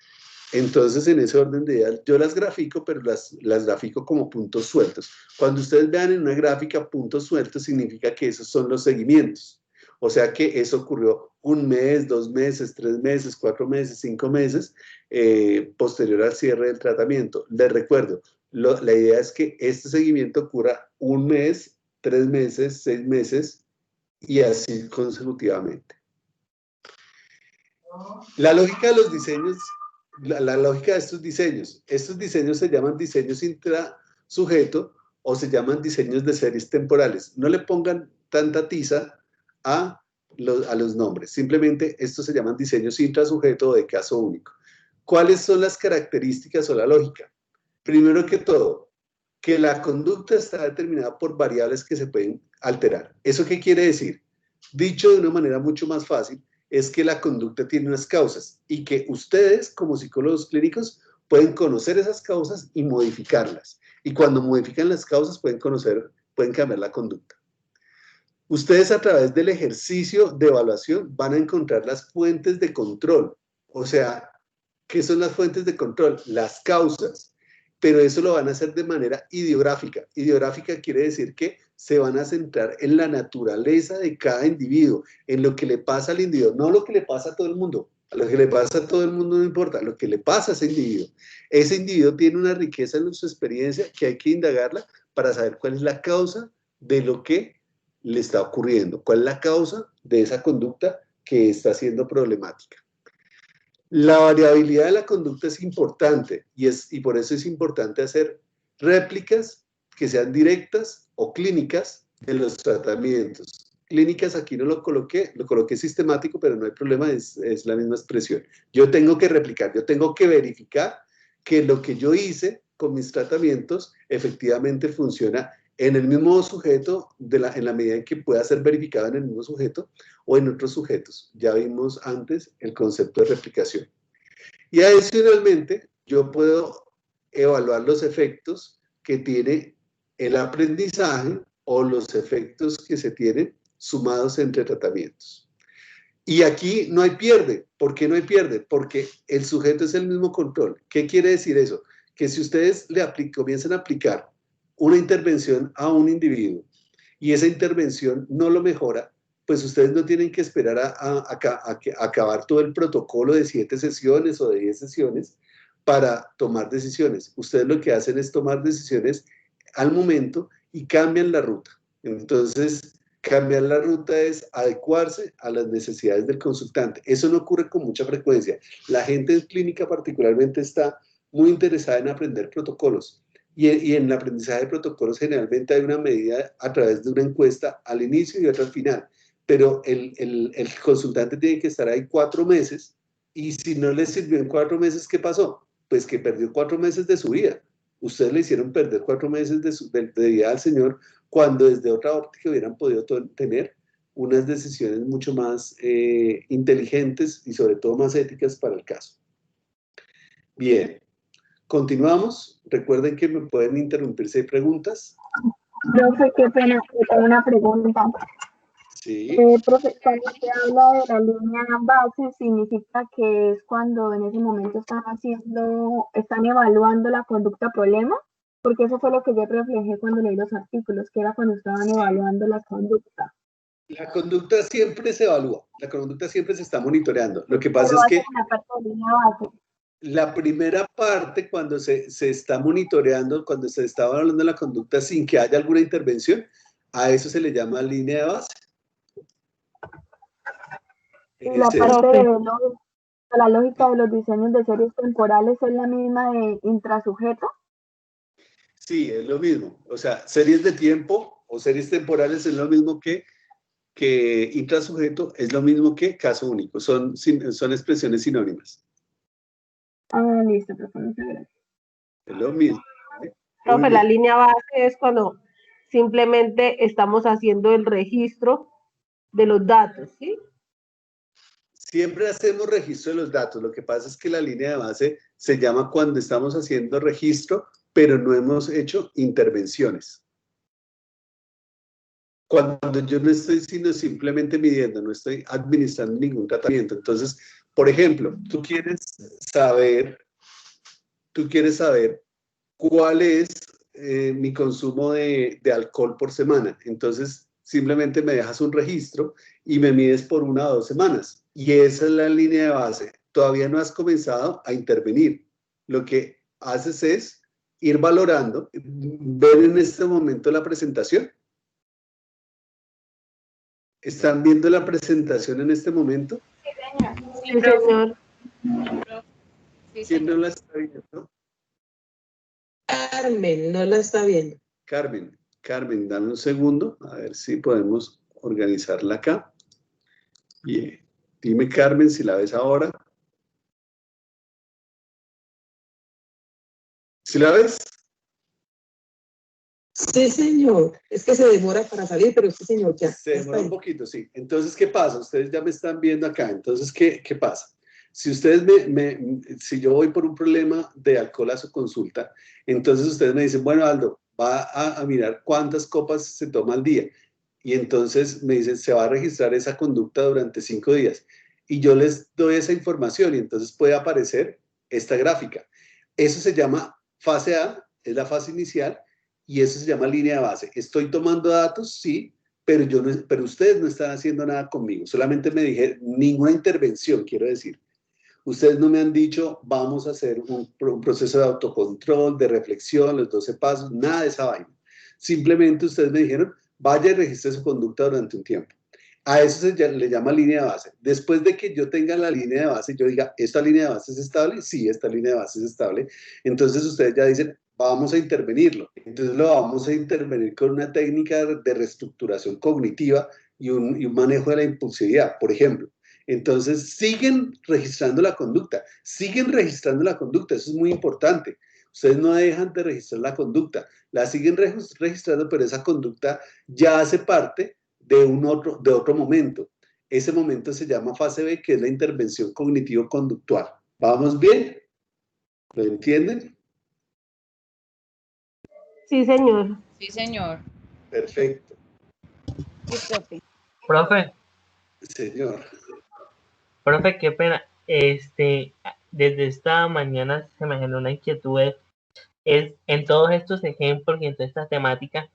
Entonces, en ese orden de ideas, yo las grafico, pero las grafico como puntos sueltos. Cuando ustedes vean en una gráfica puntos sueltos, significa que esos son los seguimientos. O sea que eso ocurrió 1 mes, 2 meses, 3 meses, 4 meses, 5 meses, posterior al cierre del tratamiento. Les recuerdo, la idea es que este seguimiento ocurra 1 mes, 3 meses, 6 meses y así consecutivamente. La lógica de los diseños, la lógica de estos diseños se llaman diseños intrasujeto o se llaman diseños de series temporales. No le pongan tanta tiza a los nombres, simplemente estos se llaman diseños intrasujeto o de caso único. ¿Cuáles son las características o la lógica? Primero que todo, que la conducta está determinada por variables que se pueden alterar. ¿Eso qué quiere decir? Dicho de una manera mucho más fácil, es que la conducta tiene unas causas y que ustedes, como psicólogos clínicos, pueden conocer esas causas y modificarlas. Y cuando modifican las causas, pueden cambiar la conducta. Ustedes a través del ejercicio de evaluación van a encontrar las fuentes de control. O sea, ¿qué son las fuentes de control? Las causas. Pero eso lo van a hacer de manera ideográfica. Ideográfica quiere decir que se van a centrar en la naturaleza de cada individuo, en lo que le pasa al individuo, no lo que le pasa a todo el mundo. A lo que le pasa a todo el mundo no importa, lo que le pasa a ese individuo. Ese individuo tiene una riqueza en su experiencia que hay que indagarla para saber cuál es la causa de lo que le está ocurriendo, cuál es la causa de esa conducta que está siendo problemática. La variabilidad de la conducta es importante y por eso es importante hacer réplicas que sean directas o clínicas de los tratamientos. Clínicas aquí no lo coloqué sistemático, pero no hay problema, es la misma expresión. Yo tengo que replicar, yo tengo que verificar que lo que yo hice con mis tratamientos efectivamente funciona en el mismo sujeto, en la medida en que pueda ser verificado en el mismo sujeto o en otros sujetos. Ya vimos antes el concepto de replicación. Y adicionalmente, yo puedo evaluar los efectos que tiene el aprendizaje o los efectos que se tienen sumados entre tratamientos. Y aquí no hay pierde. ¿Por qué no hay pierde? Porque el sujeto es el mismo control. ¿Qué quiere decir eso? Que si ustedes comienzan a aplicar una intervención a un individuo y esa intervención no lo mejora, pues ustedes no tienen que esperar a acabar todo el protocolo de 7 sesiones o de 10 sesiones para tomar decisiones. Ustedes lo que hacen es tomar decisiones al momento y cambian la ruta. Entonces, cambiar la ruta es adecuarse a las necesidades del consultante. Eso no ocurre con mucha frecuencia. La gente en clínica particularmente está muy interesada en aprender protocolos. Y en el aprendizaje de protocolos generalmente hay una medida a través de una encuesta al inicio y otra al final. Pero el consultante tiene que estar ahí 4 meses y si no le sirvió en 4 meses, ¿qué pasó? Pues que perdió 4 meses de su vida. Ustedes le hicieron perder 4 meses de vida al señor cuando desde otra óptica hubieran podido tener unas decisiones mucho más inteligentes y sobre todo más éticas para el caso. Bien, continuamos. Recuerden que me pueden interrumpir si hay preguntas. Profe, qué pena, tengo una pregunta. Sí. Profe, cuando se habla de la línea base, significa que es cuando en ese momento están evaluando la conducta problema, porque eso fue lo que yo reflejé cuando leí los artículos, que era cuando estaban evaluando la conducta. La conducta siempre se evalúa, la conducta siempre se está monitoreando. Lo que pasa es que la parte de línea base. la primera parte, cuando se está monitoreando, cuando se está evaluando la conducta sin que haya alguna intervención, a eso se le llama línea de base. Y la parte de la lógica de los diseños de series temporales es la misma de intrasujeto. Sí, es lo mismo. O sea, series de tiempo o series temporales es lo mismo que intrasujeto, es lo mismo que caso único. Son expresiones sinónimas. Ah, listo, profe, muchas gracias. Es lo mismo. Profe, la línea base es cuando simplemente estamos haciendo el registro de los datos, ¿sí? Siempre hacemos registro de los datos. Lo que pasa es que la línea de base se llama cuando estamos haciendo registro, pero no hemos hecho intervenciones. Cuando yo no estoy sino simplemente midiendo, no estoy administrando ningún tratamiento. Entonces, por ejemplo, tú quieres saber cuál es mi consumo de alcohol por semana. Entonces, simplemente me dejas un registro y me mides por 1 o 2 semanas. Y esa es la línea de base. Todavía no has comenzado a intervenir. Lo que haces es ir valorando, ver en este momento la presentación. ¿Están viendo la presentación en este momento? Sí, señor. ¿Quién no la está viendo? Carmen, no la está viendo. Carmen, dame un segundo, a ver si podemos organizarla acá. Bien, dime Carmen si la ves ahora. ¿Sí la ves? Sí, señor. Es que se demora para salir, pero sí, señor, ya. Se demora un poquito, sí. Entonces, ¿qué pasa? Ustedes ya me están viendo acá. Entonces, ¿qué pasa? Si ustedes si yo voy por un problema de alcohol a su consulta, entonces ustedes me dicen, bueno, Aldo, va a mirar cuántas copas se toma al día. Y entonces me dicen, se va a registrar esa conducta durante 5 días. Y yo les doy esa información y entonces puede aparecer esta gráfica. Eso se llama fase A, es la fase inicial, y eso se llama línea de base. Estoy tomando datos, sí, pero ustedes no están haciendo nada conmigo. Solamente me dijeron, ninguna intervención, quiero decir. Ustedes no me han dicho, vamos a hacer un proceso de autocontrol, de reflexión, los 12 pasos, nada de esa vaina. Simplemente ustedes me dijeron, vaya y registre su conducta durante un tiempo. A eso le llama línea de base. Después de que yo tenga la línea de base, yo diga, ¿esta línea de base es estable? Sí, esta línea de base es estable. Entonces ustedes ya dicen, vamos a intervenirlo. Entonces lo vamos a intervenir con una técnica de reestructuración cognitiva y un manejo de la impulsividad, por ejemplo. Entonces siguen registrando la conducta, eso es muy importante. Ustedes no dejan de registrar la conducta, la siguen registrando, pero esa conducta ya hace parte de otro momento. Ese momento se llama fase B, que es la intervención cognitivo-conductual. ¿Vamos bien? ¿Lo entienden? Sí, señor. Sí, señor. Perfecto. Sí, profe. Profe, Señor. Profe, qué pena. Desde esta mañana se me generó una inquietud. Es en todos estos ejemplos y en todas estas temáticas,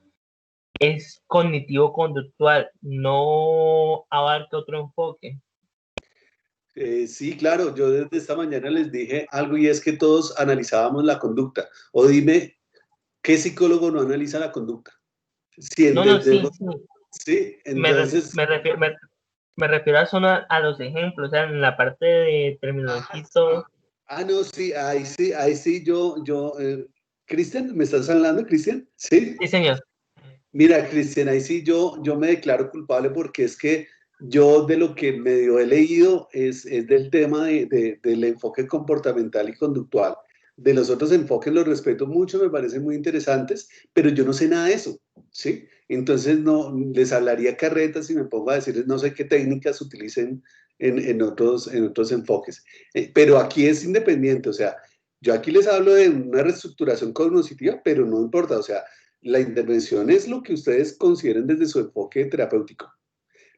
es cognitivo-conductual, no abarca otro enfoque. Sí, claro, yo desde esta mañana les dije algo y es que todos analizábamos la conducta. O dime, ¿qué psicólogo no analiza la conducta? Sí, No, sí. Sí, entonces... Me refiero a solo a los ejemplos, o sea, en la parte de terminología y todo. No, sí, ahí sí, Cristian, ¿me estás hablando, Cristian? Sí. Sí, señor. Mira, Cristian, ahí sí yo me declaro culpable porque es que yo de lo que medio he leído es del tema del enfoque comportamental y conductual. De los otros enfoques los respeto mucho, me parecen muy interesantes, pero yo no sé nada de eso, ¿sí? Entonces no les hablaría carretas y me pongo a decirles no sé qué técnicas utilicen en otros enfoques. Pero aquí es independiente, o sea, yo aquí les hablo de una reestructuración cognitiva, pero no importa, o sea, la intervención es lo que ustedes consideren desde su enfoque terapéutico.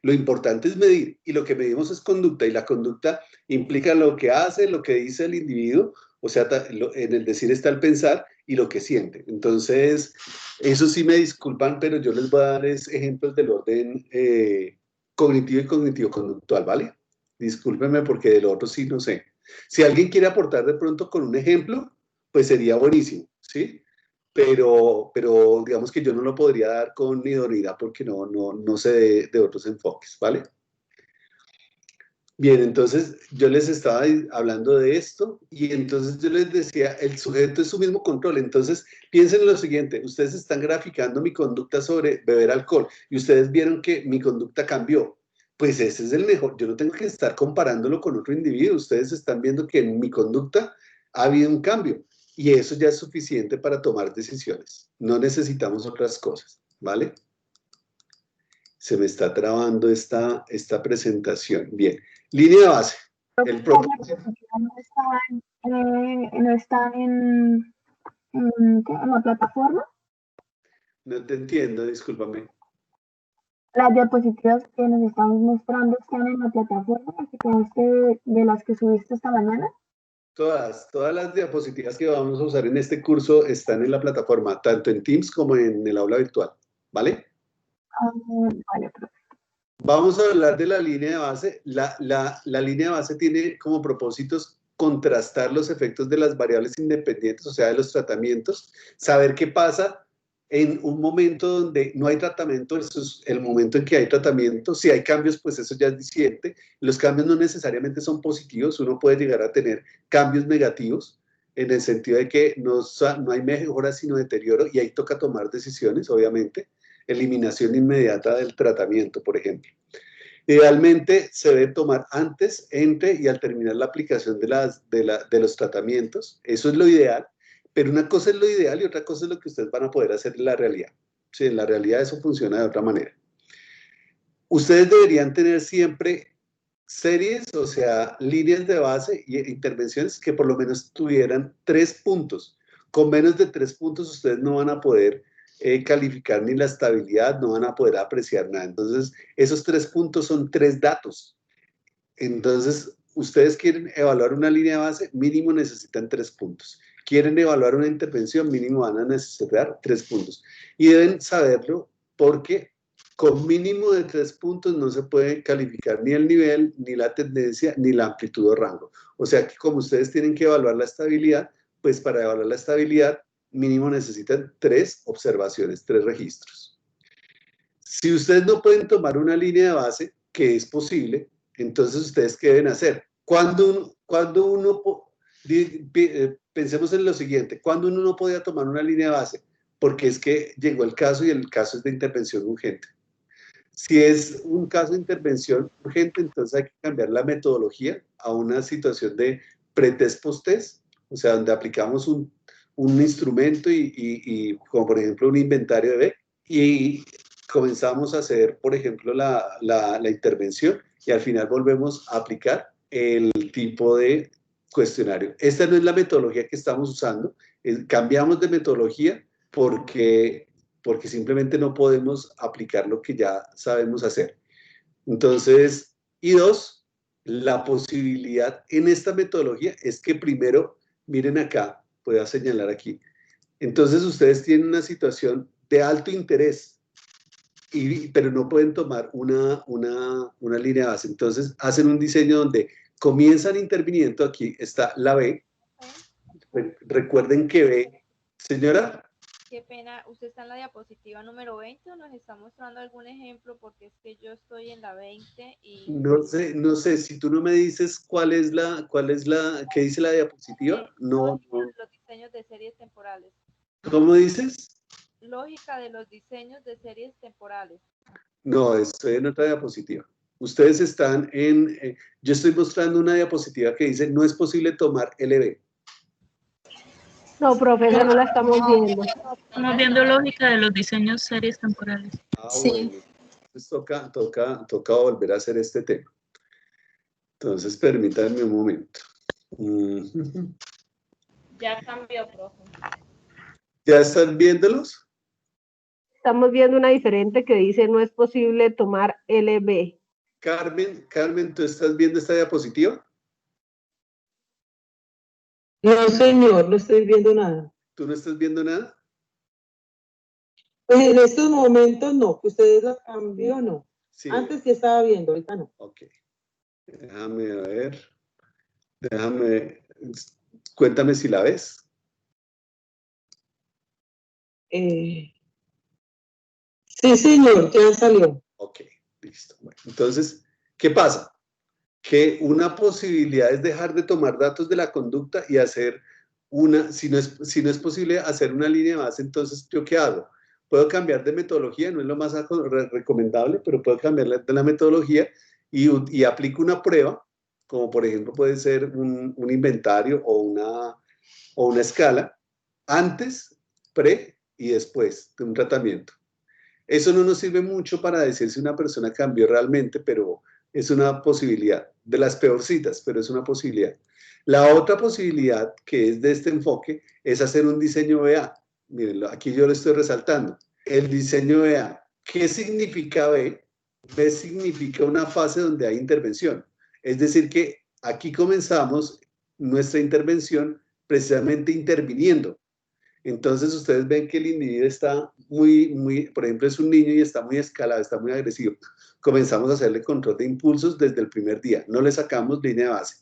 Lo importante es medir, y lo que medimos es conducta, y la conducta implica lo que hace, lo que dice el individuo, o sea, en el decir está el pensar y lo que siente. Entonces, eso sí me disculpan, pero yo les voy a dar ejemplos del orden cognitivo y cognitivo-conductual, ¿vale? Discúlpenme porque de lo otro sí no sé. Si alguien quiere aportar de pronto con un ejemplo, pues sería buenísimo, ¿sí? Pero digamos que yo no lo podría dar con idoneidad porque no sé de otros enfoques, ¿vale? Bien, entonces yo les estaba hablando de esto y entonces yo les decía, el sujeto es su mismo control, entonces piensen en lo siguiente, ustedes están graficando mi conducta sobre beber alcohol y ustedes vieron que mi conducta cambió, pues ese es el mejor, yo no tengo que estar comparándolo con otro individuo, ustedes están viendo que en mi conducta ha habido un cambio y eso ya es suficiente para tomar decisiones, no necesitamos otras cosas, ¿vale? Se me está trabando esta presentación, bien. Línea de base. El propósito. No están en la plataforma. No te entiendo, discúlpame. Las diapositivas que nos estamos mostrando están en la plataforma de las que subiste esta mañana. Todas las diapositivas que vamos a usar en este curso están en la plataforma, tanto en Teams como en el aula virtual, ¿vale? Vale, perfecto. Vamos a hablar de la línea de base. La línea de base tiene como propósitos contrastar los efectos de las variables independientes, o sea, de los tratamientos, saber qué pasa en un momento donde no hay tratamiento versus el momento en que hay tratamiento. Si hay cambios, pues eso ya es diciente. Los cambios no necesariamente son positivos, uno puede llegar a tener cambios negativos, en el sentido de que no hay mejora sino deterioro, y ahí toca tomar decisiones, obviamente. Eliminación inmediata del tratamiento, por ejemplo. Idealmente se debe tomar antes, entre y al terminar la aplicación de los tratamientos. Eso es lo ideal, pero una cosa es lo ideal y otra cosa es lo que ustedes van a poder hacer en la realidad. Sí, en la realidad eso funciona de otra manera. Ustedes deberían tener siempre series, o sea, líneas de base e intervenciones que por lo menos tuvieran 3 puntos. Con menos de 3 puntos ustedes no van a poder calificar ni la estabilidad, no van a poder apreciar nada. Entonces, esos 3 puntos son 3 datos. Entonces, ustedes quieren evaluar una línea de base, mínimo necesitan 3 puntos. Quieren evaluar una intervención, mínimo van a necesitar 3 puntos. Y deben saberlo porque con mínimo de 3 puntos no se puede calificar ni el nivel, ni la tendencia, ni la amplitud o rango. O sea que como ustedes tienen que evaluar la estabilidad, pues para evaluar la estabilidad mínimo necesitan 3 observaciones, 3 registros. Si ustedes no pueden tomar una línea de base, que es posible, entonces ustedes ¿qué deben hacer? Pensemos en lo siguiente, ¿cuándo uno no podía tomar una línea de base? Porque es que llegó el caso y el caso es de intervención urgente. Si es un caso de intervención urgente, entonces hay que cambiar la metodología a una situación de pretest post-test, o sea, donde aplicamos un instrumento y como por ejemplo un inventario de Beck, y comenzamos a hacer, por ejemplo, la intervención y al final volvemos a aplicar el tipo de cuestionario. Esta no es la metodología que estamos usando, cambiamos de metodología porque simplemente no podemos aplicar lo que ya sabemos hacer. Entonces, y 2, La posibilidad en esta metodología es que primero, miren acá, voy a señalar aquí. Entonces ustedes tienen una situación de alto interés, pero no pueden tomar una línea base. Entonces hacen un diseño donde comienzan interviniendo, aquí está la B. Recuerden que B, señora. Qué pena, ¿usted está en la diapositiva número 20 o nos está mostrando algún ejemplo? Porque es que yo estoy en la 20 y... No sé, si tú no me dices ¿qué dice la diapositiva? No. Los diseños de series temporales. ¿Cómo dices? Lógica de los diseños de series temporales. No, estoy en otra diapositiva. Ustedes están yo estoy mostrando una diapositiva que dice, no es posible tomar LB. No, profesor, no la estamos viendo. Estamos viendo lógica de los diseños series temporales. Sí. Bueno, entonces toca volver a hacer este tema. Entonces, permítanme un momento. Ya cambió, profe. ¿Ya están viéndolos? Estamos viendo una diferente que dice, no es posible tomar LB. Carmen, ¿tú estás viendo esta diapositiva? No, señor, no estoy viendo nada. ¿Tú no estás viendo nada? Pues en estos momentos no, que ustedes lo cambió, no. Sí. Antes sí estaba viendo, ahorita no. Ok. Déjame ver. Cuéntame si la ves. Sí, señor, ya salió. Ok, listo. Bueno, entonces, ¿qué pasa? Que una posibilidad es dejar de tomar datos de la conducta y hacer si no es posible hacer una línea de base, entonces, ¿yo qué hago? Puedo cambiar de metodología, no es lo más recomendable, pero puedo cambiar de la metodología y aplico una prueba, como por ejemplo puede ser un inventario o una escala, antes, pre y después de un tratamiento. Eso no nos sirve mucho para decir si una persona cambió realmente, pero es una posibilidad, de las peorcitas, pero es una posibilidad. La otra posibilidad, que es de este enfoque, es hacer un diseño BA. Miren, aquí yo lo estoy resaltando. El diseño BA. ¿Qué significa B? B significa una fase donde hay intervención. Es decir, que aquí comenzamos nuestra intervención precisamente interviniendo. Entonces ustedes ven que el individuo está por ejemplo, es un niño y está muy escalado, está muy agresivo. Comenzamos a hacerle control de impulsos desde el primer día, no le sacamos línea de base.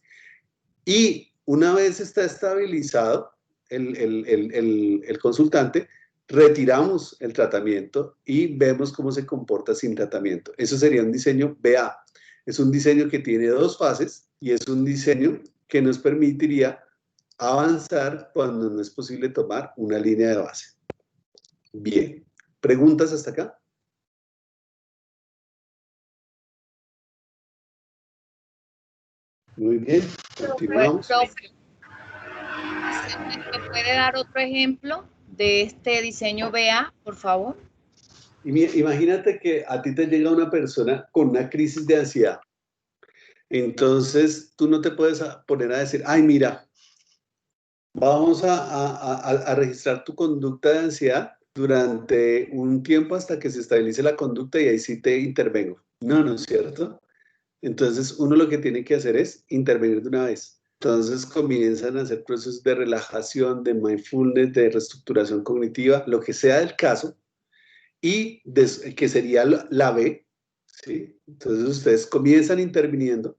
Y una vez está estabilizado el consultante, retiramos el tratamiento y vemos cómo se comporta sin tratamiento. Eso sería un diseño BA. Es un diseño que tiene dos fases y es un diseño que nos permitiría avanzar cuando no es posible tomar una línea de base. Bien. ¿Preguntas hasta acá? Muy bien. Continuamos. ¿Me puede dar otro ejemplo de este diseño BA, por favor? Imagínate que a ti te llega una persona con una crisis de ansiedad. Entonces, tú no te puedes poner a decir, ay, mira, vamos a registrar tu conducta de ansiedad durante un tiempo hasta que se estabilice la conducta y ahí sí te intervengo. No, no es cierto. Entonces, uno lo que tiene que hacer es intervenir de una vez. Entonces, comienzan a hacer procesos de relajación, de mindfulness, de reestructuración cognitiva, lo que sea del caso, y que sería la B, ¿sí? Entonces, ustedes comienzan interviniendo.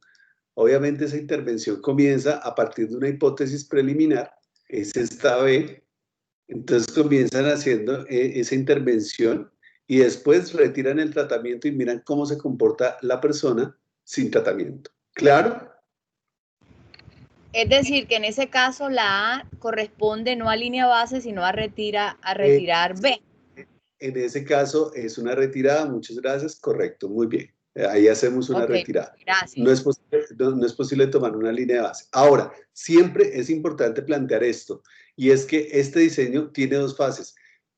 Obviamente, esa intervención comienza a partir de una hipótesis preliminar, es esta B. Entonces comienzan haciendo esa intervención y después retiran el tratamiento y miran cómo se comporta la persona sin tratamiento. ¿Claro? Es decir, que en ese caso la A corresponde no a línea base, sino a retirar B. En ese caso es una retirada, muchas gracias, correcto, muy bien. Ahí hacemos una retirada. Gracias. No es posible tomar una línea de base. Ahora, siempre es importante plantear esto, y es que este diseño tiene dos fases.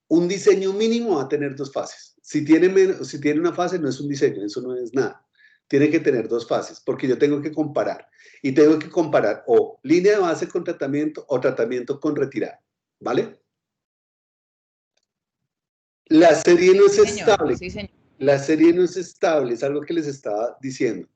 Un diseño mínimo va a tener dos fases. Si tiene una fase, no es un diseño, eso no es nada. Tiene que tener dos fases, porque yo tengo que comparar. Y tengo que comparar o línea de base con tratamiento o tratamiento con retirada. ¿Vale? La serie no es estable. Sí, señor. La serie no es estable, es algo que les estaba diciendo.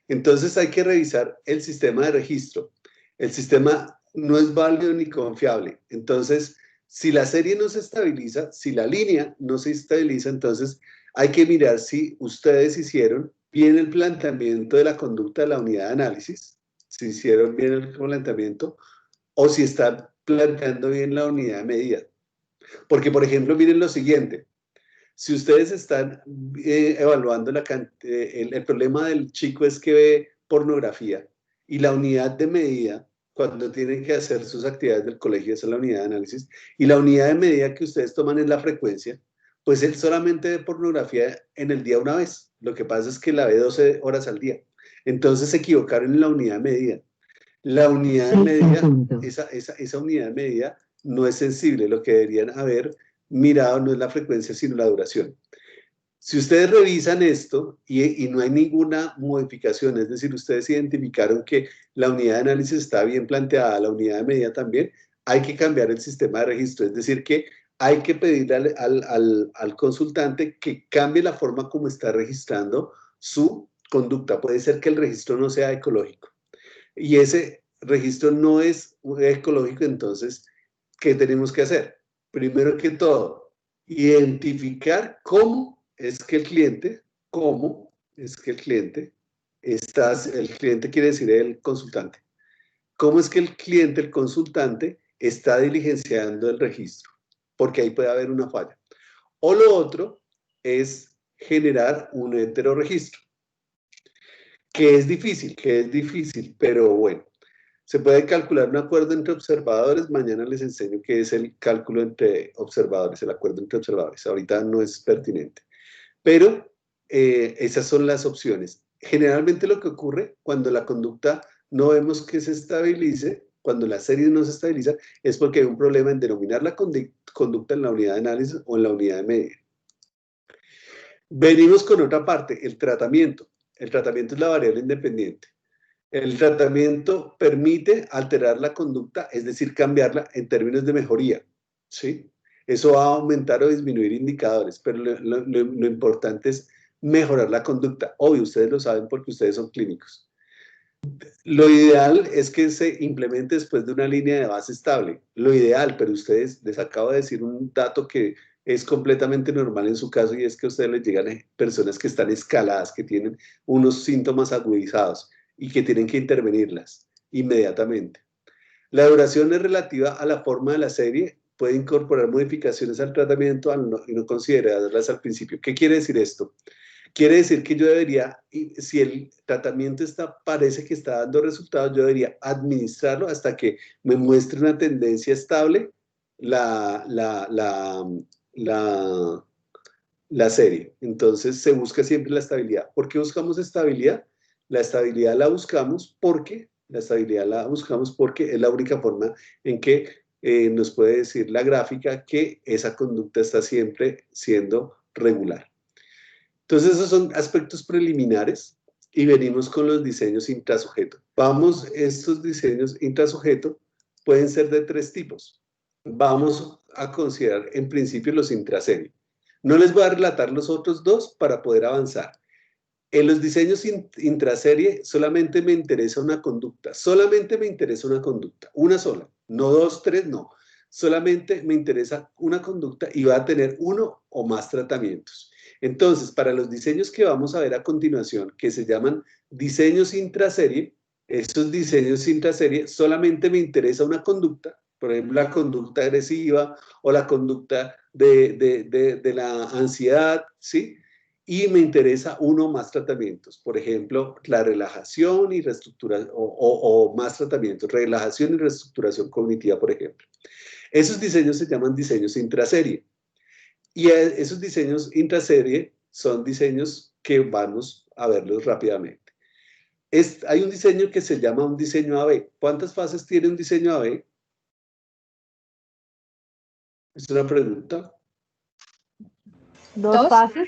Entonces hay que revisar el sistema de registro. El sistema no es válido ni confiable. Entonces, si la serie no se estabiliza, si la línea no se estabiliza, entonces hay que mirar si ustedes hicieron bien el planteamiento de la conducta de la unidad de análisis, si hicieron bien el planteamiento, o si están planteando bien la unidad de medida. Porque, por ejemplo, miren lo siguiente. Si ustedes están evaluando el problema del chico es que ve pornografía y la unidad de medida, cuando tienen que hacer sus actividades del colegio, esa es la unidad de análisis, y la unidad de medida que ustedes toman es la frecuencia, pues él solamente ve pornografía en el día una vez. Lo que pasa es que la ve 12 horas al día. Entonces se equivocaron en la unidad de medida. La unidad de medida, esa unidad de medida no es sensible. Lo que deberían haber mirado no es la frecuencia, sino la duración. Si ustedes revisan esto y no hay ninguna modificación, es decir, ustedes identificaron que la unidad de análisis está bien planteada, la unidad de medida también, hay que cambiar el sistema de registro. Es decir, que hay que pedirle al consultante que cambie la forma como está registrando su conducta. Puede ser que el registro no sea ecológico. Y ese registro no es ecológico, entonces, ¿qué tenemos que hacer? Primero que todo, identificar cómo es que el cliente el cliente quiere decir el consultante, cómo es que el cliente, el consultante, está diligenciando el registro, porque ahí puede haber una falla. O lo otro es generar un heterorregistro, que es difícil, pero bueno. Se puede calcular un acuerdo entre observadores. Mañana les enseño qué es el cálculo entre observadores, el acuerdo entre observadores. Ahorita no es pertinente. Pero esas son las opciones. Generalmente lo que ocurre cuando la conducta no vemos que se estabilice, cuando la serie no se estabiliza, es porque hay un problema en denominar la conducta en la unidad de análisis o en la unidad de medida. Venimos con otra parte, el tratamiento. El tratamiento es la variable independiente. El tratamiento permite alterar la conducta, es decir, cambiarla en términos de mejoría, ¿sí? Eso va a aumentar o disminuir indicadores, pero lo importante es mejorar la conducta. Obvio, ustedes lo saben porque ustedes son clínicos. Lo ideal es que se implemente después de una línea de base estable. Lo ideal, pero ustedes, les acabo de decir un dato que es completamente normal en su caso, y es que a ustedes les llegan personas que están escaladas, que tienen unos síntomas agudizados y que tienen que intervenirlas inmediatamente. La duración es relativa a la forma de la serie, puede incorporar modificaciones al tratamiento y no considerarlas al principio. ¿Qué quiere decir esto? Quiere decir que yo debería, si el tratamiento parece que está dando resultados, yo debería administrarlo hasta que me muestre una tendencia estable la serie. Entonces se busca siempre la estabilidad. ¿Por qué buscamos estabilidad? La estabilidad la buscamos porque es la única forma en que nos puede decir la gráfica que esa conducta está siempre siendo regular. Entonces esos son aspectos preliminares y venimos con los diseños intrasujeto. Estos diseños intrasujeto pueden ser de 3 tipos. Vamos a considerar en principio los intraserie. No les voy a relatar los otros 2 para poder avanzar. En los diseños intraserie solamente me interesa una conducta. Solamente me interesa una conducta. Una sola. No 2, 3, no. Solamente me interesa una conducta y va a tener 1 o más tratamientos. Entonces, para los diseños que vamos a ver a continuación, que se llaman diseños intraserie, estos diseños intraserie solamente me interesa una conducta, por ejemplo, la conducta agresiva o la conducta de la ansiedad, ¿sí? Y me interesa 1 o más tratamientos, por ejemplo, la relajación y reestructuración, o más tratamientos, relajación y reestructuración cognitiva, por ejemplo. Esos diseños se llaman diseños intraserie. Y esos diseños intraserie son diseños que vamos a verlos rápidamente. Hay un diseño que se llama un diseño AB. ¿Cuántas fases tiene un diseño AB? Es una pregunta. 2 fases.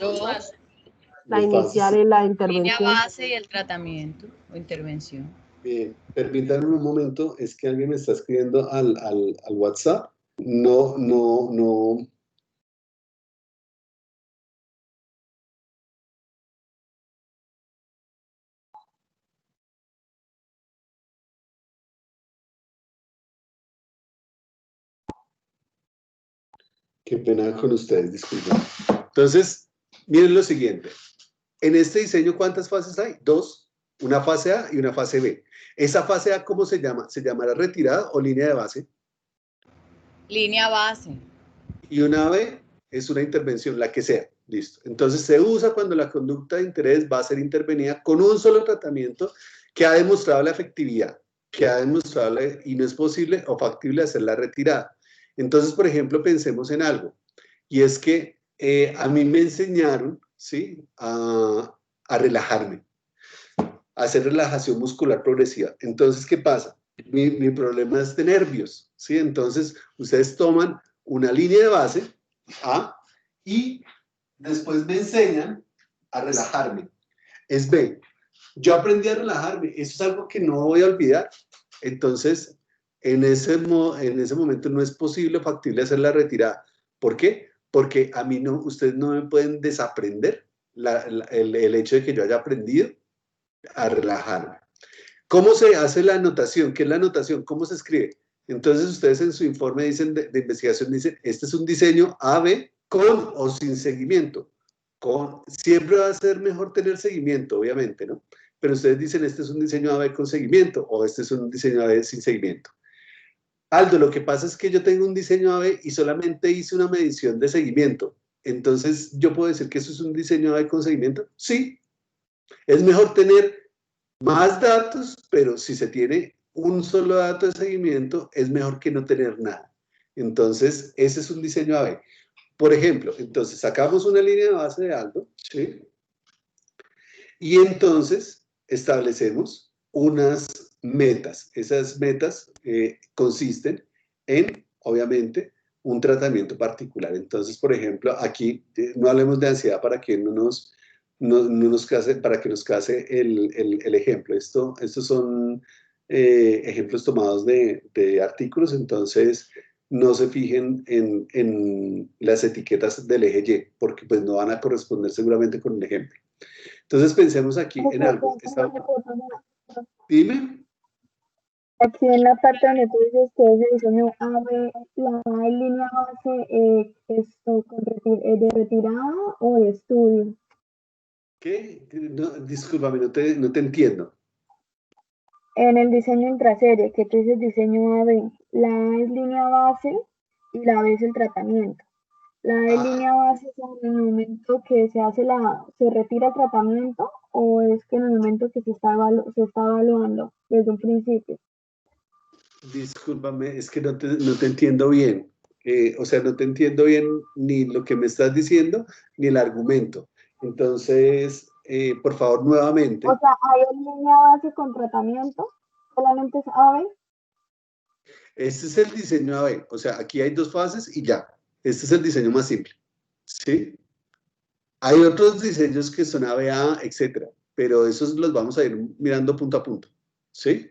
2. La inicial y la intervención. La base y el tratamiento o intervención. Bien, permítanme un momento, es que alguien me está escribiendo al WhatsApp. No. Qué pena con ustedes, disculpen. Entonces, miren lo siguiente. En este diseño, ¿cuántas fases hay? 2, una fase A y una fase B. ¿Esa fase A cómo se llama? ¿Se llamará retirada o línea de base? Línea base. Y una B es una intervención, la que sea. Listo. Entonces se usa cuando la conducta de interés va a ser intervenida con un solo tratamiento que ha demostrado la efectividad, y no es posible o factible hacer la retirada. Entonces, por ejemplo, pensemos en algo, y es que a mí me enseñaron, ¿sí?, a relajarme, a hacer relajación muscular progresiva. Entonces, ¿qué pasa? Mi problema es de nervios, ¿sí? Entonces, ustedes toman una línea de base, A, y después me enseñan a relajarme. Es B. Yo aprendí a relajarme. Eso es algo que no voy a olvidar. Entonces, en ese momento no es posible o factible hacer la retirada. ¿Por qué? Porque a mí no, ustedes no me pueden desaprender el hecho de que yo haya aprendido a relajarme. ¿Cómo se hace la anotación? ¿Qué es la anotación? ¿Cómo se escribe? Entonces, ustedes en su informe dicen de investigación, dicen, este es un diseño A-B con o sin seguimiento. Siempre va a ser mejor tener seguimiento, obviamente, ¿no? Pero ustedes dicen, este es un diseño A-B con seguimiento o este es un diseño A-B sin seguimiento. Aldo, lo que pasa es que yo tengo un diseño A-B y solamente hice una medición de seguimiento. Entonces, ¿yo puedo decir que eso es un diseño A-B con seguimiento? Sí. Es mejor tener más datos, pero si se tiene un solo dato de seguimiento, es mejor que no tener nada. Entonces, ese es un diseño A-B. Por ejemplo, entonces sacamos una línea de base de Aldo, ¿sí? Y entonces establecemos unas metas. Esas metas consisten en, obviamente, un tratamiento particular. Entonces, por ejemplo, aquí no hablemos de ansiedad para que para que nos case el ejemplo. Estos son ejemplos tomados de artículos, entonces no se fijen en las etiquetas del eje Y, porque pues no van a corresponder seguramente con el ejemplo. Entonces pensemos aquí en algo. Dime. Aquí en la parte donde tú dices que ese diseño AB, la línea base, esto de retirada o de estudio. ¿Qué? No, discúlpame, no te entiendo. En el diseño intraserie, que tú dices diseño AB, la A es línea base y la B es el tratamiento. La A es línea base es en el momento que se retira el tratamiento o es que en el momento que se está evaluando desde un principio. Discúlpame, es que no te entiendo bien. O sea, no te entiendo bien ni lo que me estás diciendo, ni el argumento. Entonces, por favor, nuevamente. O sea, ¿hay línea base con tratamiento? ¿Solamente es AB? Este es el diseño AB. O sea, aquí hay 2 fases y ya. Este es el diseño más simple. ¿Sí? Hay otros diseños que son ABA, etcétera, pero esos los vamos a ir mirando punto a punto. ¿Sí?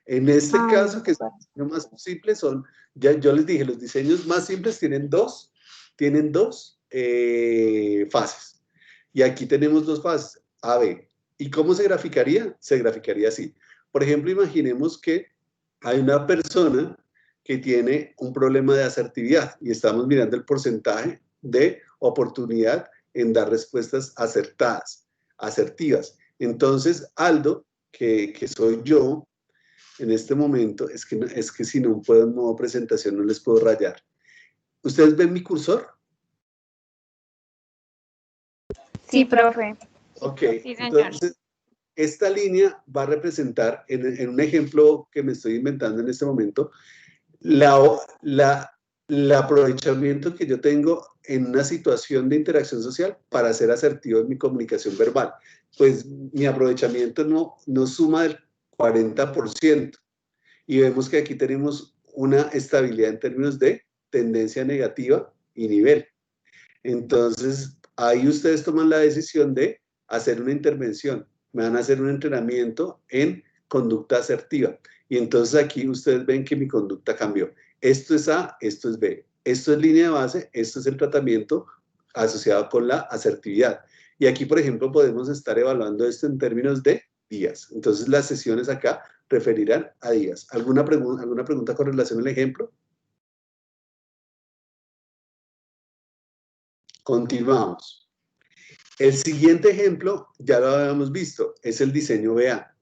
En este caso, que es el diseño más simple, yo les dije, los diseños más simples tienen dos fases. Y aquí tenemos 2 fases, A, B. ¿Y cómo se graficaría? Se graficaría así. Por ejemplo, imaginemos que hay una persona que tiene un problema de asertividad y estamos mirando el porcentaje de oportunidad en dar respuestas asertivas. Entonces, Aldo, que soy yo, en este momento, es que si no puedo en modo presentación no les puedo rayar. ¿Ustedes ven mi cursor? Sí, profe. Ok, Sí, señor. entonces esta línea va a representar, en un ejemplo que me estoy inventando en este momento, el aprovechamiento que yo tengo en una situación de interacción social para ser asertivo en mi comunicación verbal. Pues mi aprovechamiento no suma del 40%. Y vemos que aquí tenemos una estabilidad en términos de tendencia negativa y nivel. Entonces, ahí ustedes toman la decisión de hacer una intervención. Me van a hacer un entrenamiento en conducta asertiva. Y entonces aquí ustedes ven que mi conducta cambió. Esto es A, esto es B. Esto es línea de base, esto es el tratamiento asociado con la asertividad. Y aquí, por ejemplo, podemos estar evaluando esto en términos de días. Entonces, las sesiones acá referirán a días. ¿Alguna pregunta con relación al ejemplo? Continuamos. El siguiente ejemplo, ya lo habíamos visto, es el diseño BA.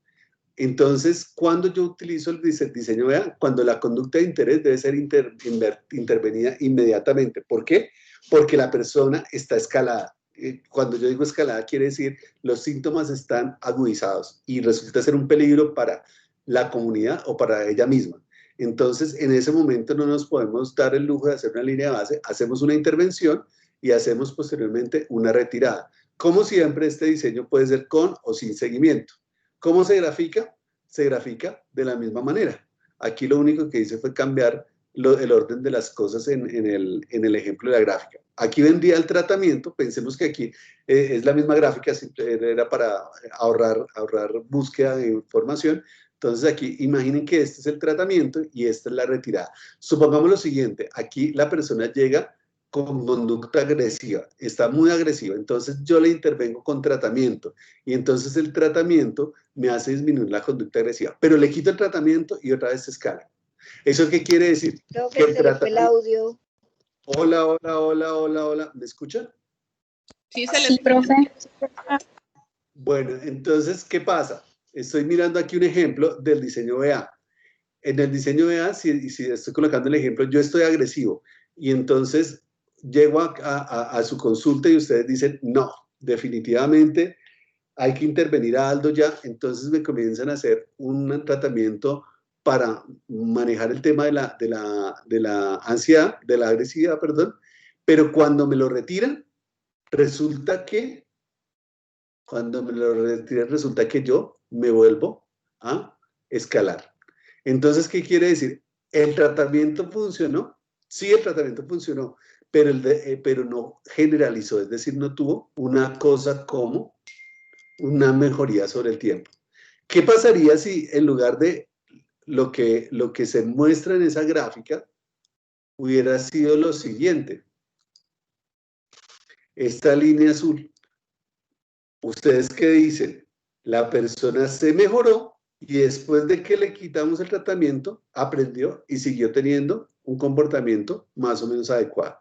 Entonces, cuando yo utilizo el diseño BA, cuando la conducta de interés debe ser intervenida inmediatamente. ¿Por qué? Porque la persona está escalada. Cuando yo digo escalada, quiere decir los síntomas están agudizados y resulta ser un peligro para la comunidad o para ella misma. Entonces, en ese momento no nos podemos dar el lujo de hacer una línea de base, hacemos una intervención y hacemos posteriormente una retirada. Como siempre, este diseño puede ser con o sin seguimiento. ¿Cómo se grafica? Se grafica de la misma manera. Aquí lo único que hice fue cambiar el orden de las cosas en el ejemplo de la gráfica. Aquí vendría el tratamiento, pensemos que aquí es la misma gráfica, era para ahorrar búsqueda de información. Entonces aquí imaginen que este es el tratamiento y esta es la retirada. Supongamos lo siguiente, aquí la persona llega con conducta agresiva, está muy agresiva, entonces yo le intervengo con tratamiento y entonces el tratamiento me hace disminuir la conducta agresiva, pero le quito el tratamiento y otra vez se escala. ¿Eso qué quiere decir? Creo Que que se le fue el audio. Hola, ¿me escuchan? Sí, se Sí, profe. Bueno, entonces, ¿qué pasa? Estoy mirando aquí un ejemplo del diseño BA. En el diseño BA, si estoy colocando el ejemplo, yo estoy agresivo y entonces llego a su consulta y ustedes dicen, no, definitivamente hay que intervenir a Aldo ya, entonces me comienzan a hacer un tratamiento para manejar el tema de la ansiedad, de la agresividad, perdón, pero cuando me lo retiran, resulta que yo me vuelvo a escalar. Entonces, ¿qué quiere decir? ¿El tratamiento funcionó? Sí, el tratamiento funcionó, pero no generalizó, es decir, no tuvo una cosa como una mejoría sobre el tiempo. ¿Qué pasaría si en lugar de lo que se muestra en esa gráfica hubiera sido lo siguiente? Esta línea azul. ¿Ustedes qué dicen? La persona se mejoró y después de que le quitamos el tratamiento, aprendió y siguió teniendo un comportamiento más o menos adecuado.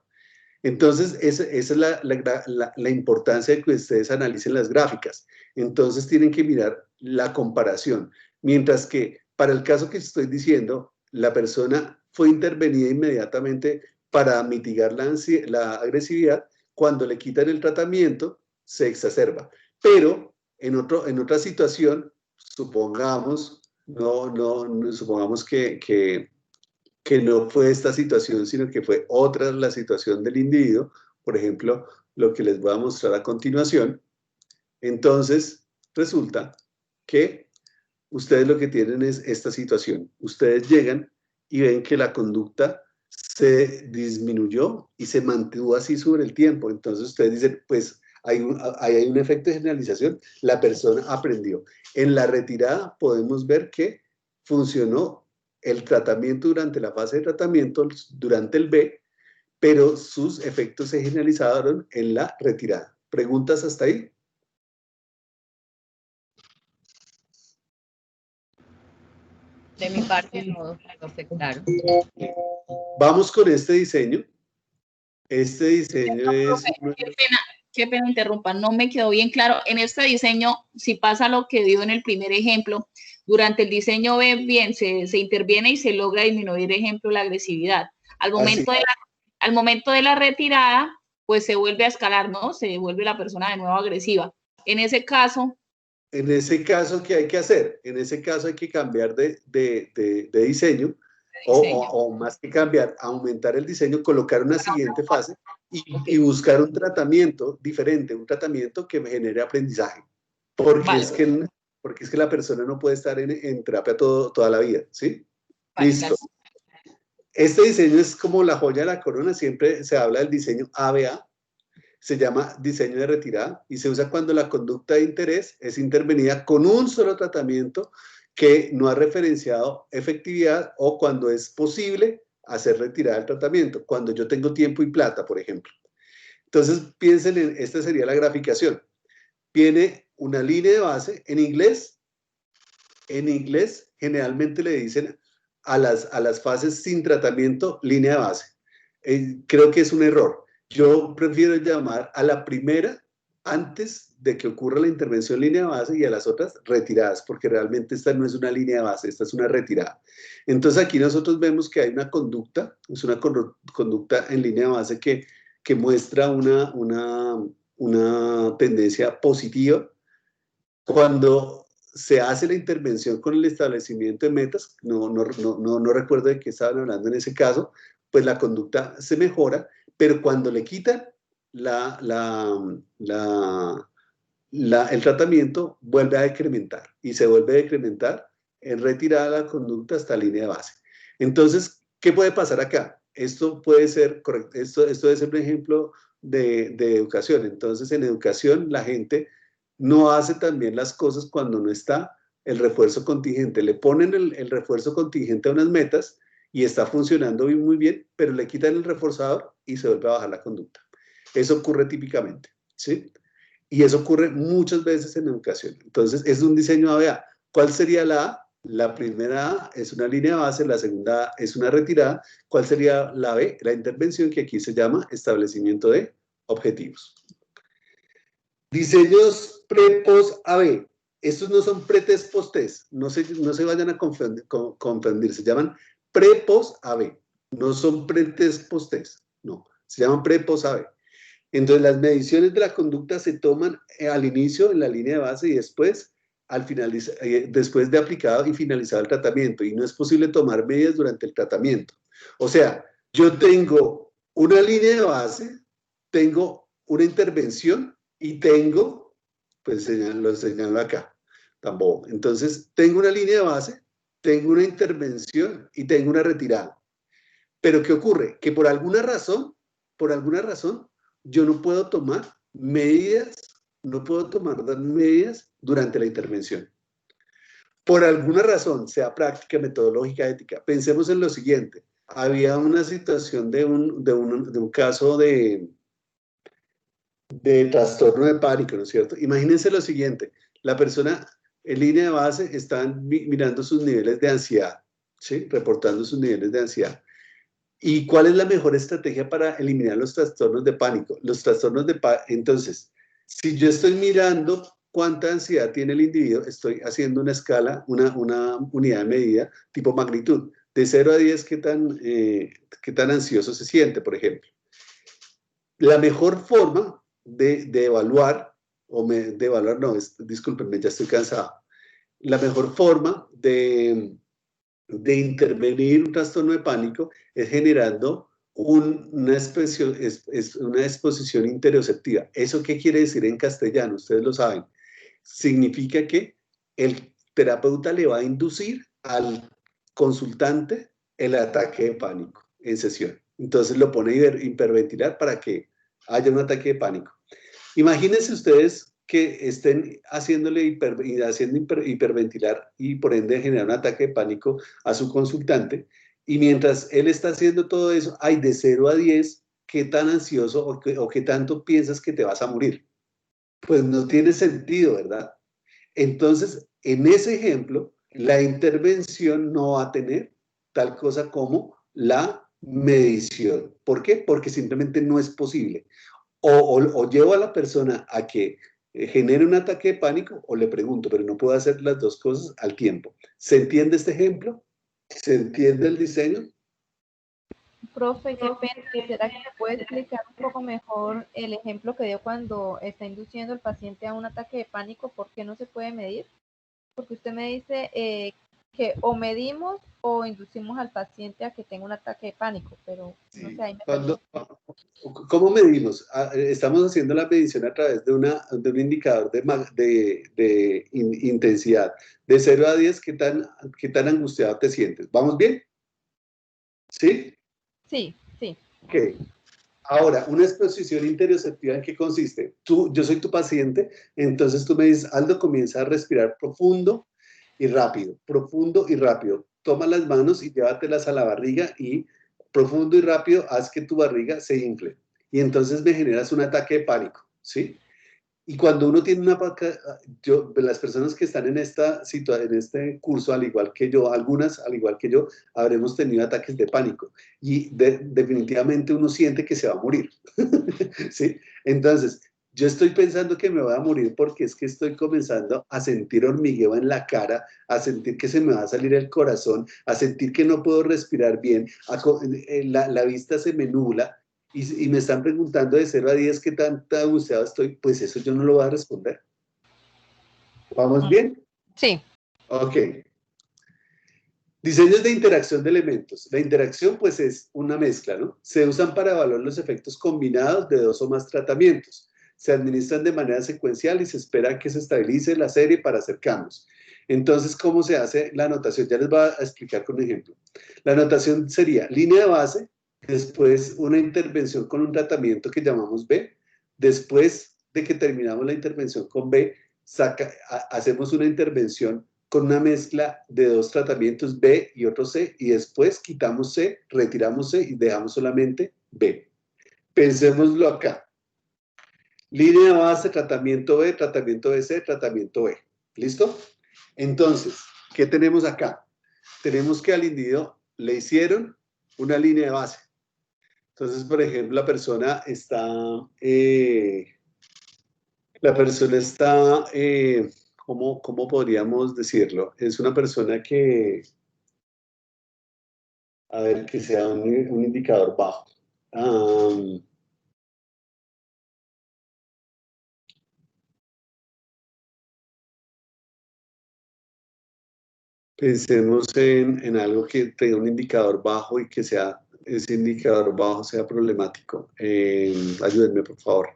Entonces, esa es la importancia de que ustedes analicen las gráficas. Entonces, tienen que mirar la comparación. Mientras que, para el caso que estoy diciendo, la persona fue intervenida inmediatamente para mitigar la agresividad. Cuando le quitan el tratamiento, se exacerba. Pero, en otra situación, supongamos, supongamos que no fue esta situación, sino que fue otra la situación del individuo, por ejemplo, lo que les voy a mostrar a continuación. Entonces, resulta que ustedes lo que tienen es esta situación. Ustedes llegan y ven que la conducta se disminuyó y se mantuvo así sobre el tiempo. Entonces, ustedes dicen, pues, hay un efecto de generalización, la persona aprendió. En la retirada podemos ver que funcionó el tratamiento durante la fase de tratamiento, durante el B, pero sus efectos se generalizaron en la retirada. ¿Preguntas hasta ahí? De mi parte, no, profe, claro. Vamos con este diseño. Este diseño es... Qué pena interrumpa, no me quedó bien claro. En este diseño, si pasa lo que dio en el primer ejemplo, durante el diseño B, bien, se interviene y se logra disminuir, ejemplo, la agresividad. Al momento de la retirada, pues se vuelve a escalar, ¿no? Se vuelve la persona de nuevo agresiva. En ese caso, ¿qué hay que hacer? En ese caso hay que cambiar de diseño. O más que cambiar, aumentar el diseño, colocar una siguiente fase y buscar un tratamiento diferente, un tratamiento que me genere aprendizaje. Porque es que la persona no puede estar en terapia toda la vida, ¿sí? Listo. Este diseño es como la joya de la corona, siempre se habla del diseño ABA, se llama diseño de retirada y se usa cuando la conducta de interés es intervenida con un solo tratamiento que no ha referenciado efectividad o cuando es posible hacer retirada del tratamiento, cuando yo tengo tiempo y plata, por ejemplo. Entonces, piensen en, esta sería la graficación. Viene una línea de base en inglés generalmente le dicen a las fases sin tratamiento línea de base. Creo que es un error. yo prefiero llamar a la primera antes de que ocurra la intervención línea base y a las otras retiradas, porque realmente esta no es una línea base, esta es una retirada. Entonces aquí nosotros vemos que hay una conducta, es una conducta en línea base que muestra una tendencia positiva. Cuando se hace la intervención con el establecimiento de metas, no recuerdo de qué estaban hablando en ese caso, pues la conducta se mejora, pero cuando le quitan el tratamiento, vuelve a decrementar y se vuelve a decrementar en retirada la conducta hasta línea de base. Entonces, ¿qué puede pasar acá? Esto puede ser correcto, esto debe ser un ejemplo de educación. Entonces, en educación, la gente no hace también las cosas cuando no está el refuerzo contingente. Le ponen el refuerzo contingente a unas metas y está funcionando muy bien, pero le quitan el reforzador y se vuelve a bajar la conducta. Eso ocurre típicamente, ¿sí? Y eso ocurre muchas veces en educación. Entonces, es un diseño ABA. ¿Cuál sería la A? La primera A es una línea base, la segunda A es una retirada. ¿Cuál sería la B? La intervención, que aquí se llama establecimiento de objetivos. Diseños pre-post AB. Estos no son pre-test, post-test. No se vayan a confundir. Se llaman pre-post AB. No son pre-test, post-test. No, se llaman pre-post AB. Entonces, las mediciones de la conducta se toman al inicio, en la línea de base, y después, después de aplicado y finalizado el tratamiento. Y no es posible tomar medidas durante el tratamiento. O sea, yo tengo una línea de base, tengo una intervención y tengo, pues lo señalo acá, tampoco. Entonces, tengo una línea de base, tengo una intervención y tengo una retirada. Pero ¿qué ocurre? Que por alguna razón, yo no puedo tomar medidas, durante la intervención. Por alguna razón, sea práctica, metodológica, ética. Pensemos en lo siguiente. Había una situación de un caso de trastorno de pánico, ¿no es cierto? Imagínense lo siguiente. La persona en línea de base está mirando sus niveles de ansiedad, ¿sí? Reportando sus niveles de ansiedad. ¿Y cuál es la mejor estrategia para eliminar los trastornos de pánico? Entonces, si yo estoy mirando cuánta ansiedad tiene el individuo, estoy haciendo una escala, una unidad de medida tipo magnitud. De 0 a 10, ¿qué tan ansioso se siente, por ejemplo? La mejor forma de evaluar, discúlpenme, ya estoy cansado. La mejor forma de intervenir un trastorno de pánico es generando una exposición interoceptiva. ¿Eso qué quiere decir en castellano? Ustedes lo saben. Significa que el terapeuta le va a inducir al consultante el ataque de pánico en sesión. Entonces lo pone a hiperventilar para que haya un ataque de pánico. Imagínense ustedes que estén haciendo hiperventilar y por ende generar un ataque de pánico a su consultante, y mientras él está haciendo todo eso, hay de 0 a 10, ¿qué tan ansioso o qué tanto piensas que te vas a morir? Pues no tiene sentido, ¿verdad? Entonces, en ese ejemplo, la intervención no va a tener tal cosa como la medición. ¿Por qué? Porque simplemente no es posible. O llevo a la persona a que genere un ataque de pánico o le pregunto, pero no puedo hacer las dos cosas al tiempo. ¿Se entiende este ejemplo? ¿Se entiende el diseño? Profe, qué pena. ¿Será que me puede explicar un poco mejor el ejemplo que dio cuando está induciendo al paciente a un ataque de pánico? ¿Por qué no se puede medir? Porque usted me dice que o medimos o inducimos al paciente a que tenga un ataque de pánico, pero no sé, ahí me ¿Cómo medimos? Estamos haciendo la medición a través de un indicador de intensidad. De 0 a 10, ¿qué tan angustiado te sientes? ¿Vamos bien? ¿Sí? Sí, sí. Ok. Ahora, una exposición interoceptiva, ¿en qué consiste? Yo soy tu paciente, entonces tú me dices, Aldo, comienza a respirar profundo y rápido, profundo y rápido. Toma las manos y llévatelas a la barriga y profundo y rápido haz que tu barriga se infle. Y entonces me generas un ataque de pánico, ¿sí? Y cuando uno tiene una las personas que están en en este curso, al igual que yo, algunas, al igual que yo, habremos tenido ataques de pánico. Y definitivamente uno siente que se va a morir. ¿Sí? Entonces, yo estoy pensando que me voy a morir porque es que estoy comenzando a sentir hormigueo en la cara, a sentir que se me va a salir el corazón, a sentir que no puedo respirar bien, la vista se me nubla. Y me están preguntando de 0 a 10 qué tan angustiado estoy, pues eso yo no lo voy a responder. ¿Vamos bien? Sí. Ok. Diseños de interacción de elementos. La interacción, pues, es una mezcla, ¿no? Se usan para evaluar los efectos combinados de 2 o más tratamientos. Se administran de manera secuencial y se espera que se estabilice la serie para hacer cambios. Entonces, ¿cómo se hace la anotación? Ya les voy a explicar con un ejemplo. La anotación sería línea de base, después una intervención con un tratamiento que llamamos B. Después de que terminamos la intervención con B, hacemos una intervención con una mezcla de 2 tratamientos, B y otro C, y después quitamos C, retiramos C y dejamos solamente B. Pensémoslo acá. Línea de base, tratamiento B, tratamiento BC, tratamiento B. ¿Listo? Entonces, ¿qué tenemos acá? Tenemos que al individuo le hicieron una línea de base. Entonces, por ejemplo, la persona está, ¿cómo podríamos decirlo? Es una persona que, a ver, que sea un indicador bajo. Pensemos en algo que tenga un indicador bajo y que ese indicador bajo sea problemático. Ayúdenme, por favor.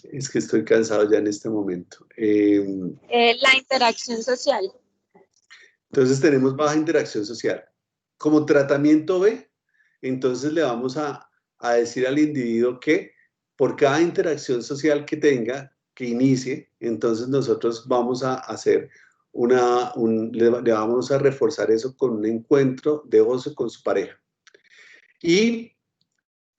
Es que estoy cansado ya en este momento. La interacción social. Entonces tenemos baja interacción social. Como tratamiento B, entonces le vamos a decir al individuo que por cada interacción social que tenga, que inicie, entonces nosotros vamos a hacer le vamos a reforzar eso con un encuentro de ocio con su pareja. Y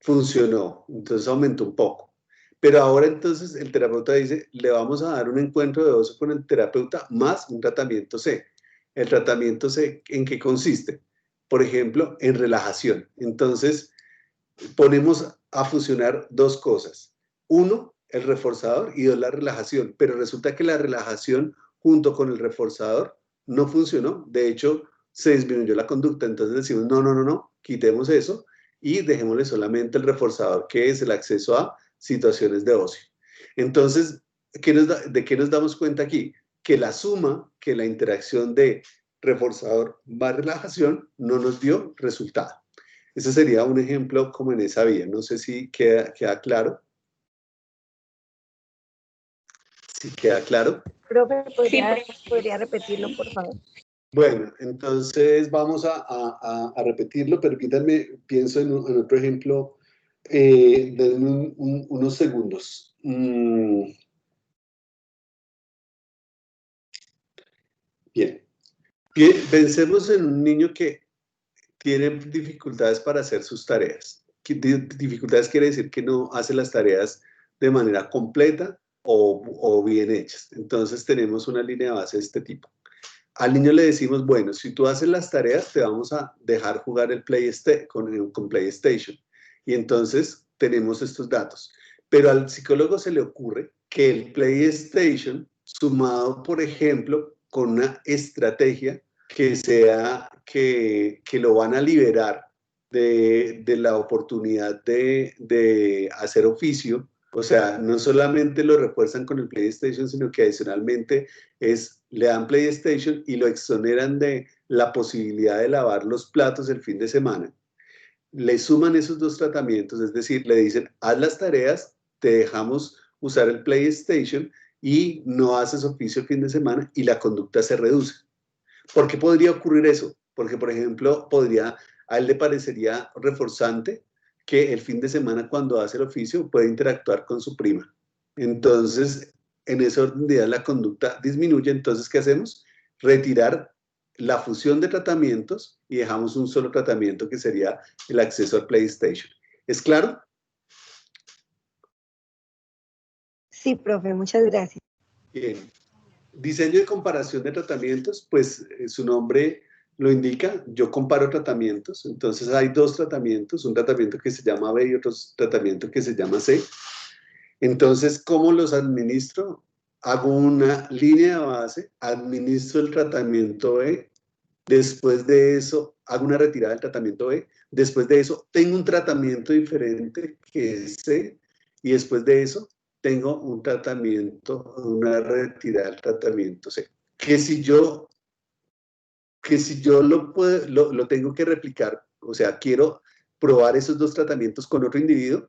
funcionó, entonces aumentó un poco. Pero ahora entonces el terapeuta dice, le vamos a dar un encuentro de ocio con el terapeuta más un tratamiento C. El tratamiento C, ¿en qué consiste? Por ejemplo, en relajación. Entonces, ponemos a fusionar 2 cosas. 1, el reforzador y 2, la relajación. Pero resulta que la relajación junto con el reforzador no funcionó. De hecho, se disminuyó la conducta. Entonces decimos, no, quitemos eso y dejémosle solamente el reforzador, que es el acceso a situaciones de ocio. Entonces, ¿de qué nos damos cuenta aquí? Que la suma, que la interacción de reforzador más relajación no nos dio resultado. Ese sería un ejemplo como en esa vía. No sé si queda claro. ¿Sí queda claro? Profe, ¿podría repetirlo, por favor? Bueno, entonces vamos a repetirlo. Permítanme, pienso en otro ejemplo. Denme unos segundos. Bien. Pensemos en un niño que tiene dificultades para hacer sus tareas. Dificultades quiere decir que no hace las tareas de manera completa o bien hechas. Entonces tenemos una línea de base de este tipo. Al niño le decimos, bueno, si tú haces las tareas, te vamos a dejar jugar con PlayStation. Y entonces tenemos estos datos. Pero al psicólogo se le ocurre que el PlayStation, sumado, por ejemplo, con una estrategia que sea que lo van a liberar de la oportunidad de hacer oficio. O sea, no solamente lo refuerzan con el PlayStation, sino que adicionalmente le dan PlayStation y lo exoneran de la posibilidad de lavar los platos el fin de semana. Le suman esos 2 tratamientos, es decir, le dicen, haz las tareas, te dejamos usar el PlayStation y no haces oficio el fin de semana y la conducta se reduce. ¿Por qué podría ocurrir eso? Porque, por ejemplo, a él le parecería reforzante que el fin de semana cuando hace el oficio puede interactuar con su prima. Entonces, en ese orden de ideas la conducta disminuye. Entonces, ¿qué hacemos? Retirar la fusión de tratamientos y dejamos un solo tratamiento que sería el acceso al PlayStation. ¿Es claro? Sí, profe, muchas gracias. Bien. Diseño de comparación de tratamientos, pues su nombre lo indica, yo comparo tratamientos, entonces hay dos tratamientos, un tratamiento que se llama B y otro tratamiento que se llama C. Entonces, ¿cómo los administro? Hago una línea de base, administro el tratamiento B, después de eso hago una retirada del tratamiento B, después de eso tengo un tratamiento diferente que es C, y después de eso tengo un tratamiento, una retirada del tratamiento C. Que si yo lo tengo que replicar, o sea, quiero probar esos dos tratamientos con otro individuo,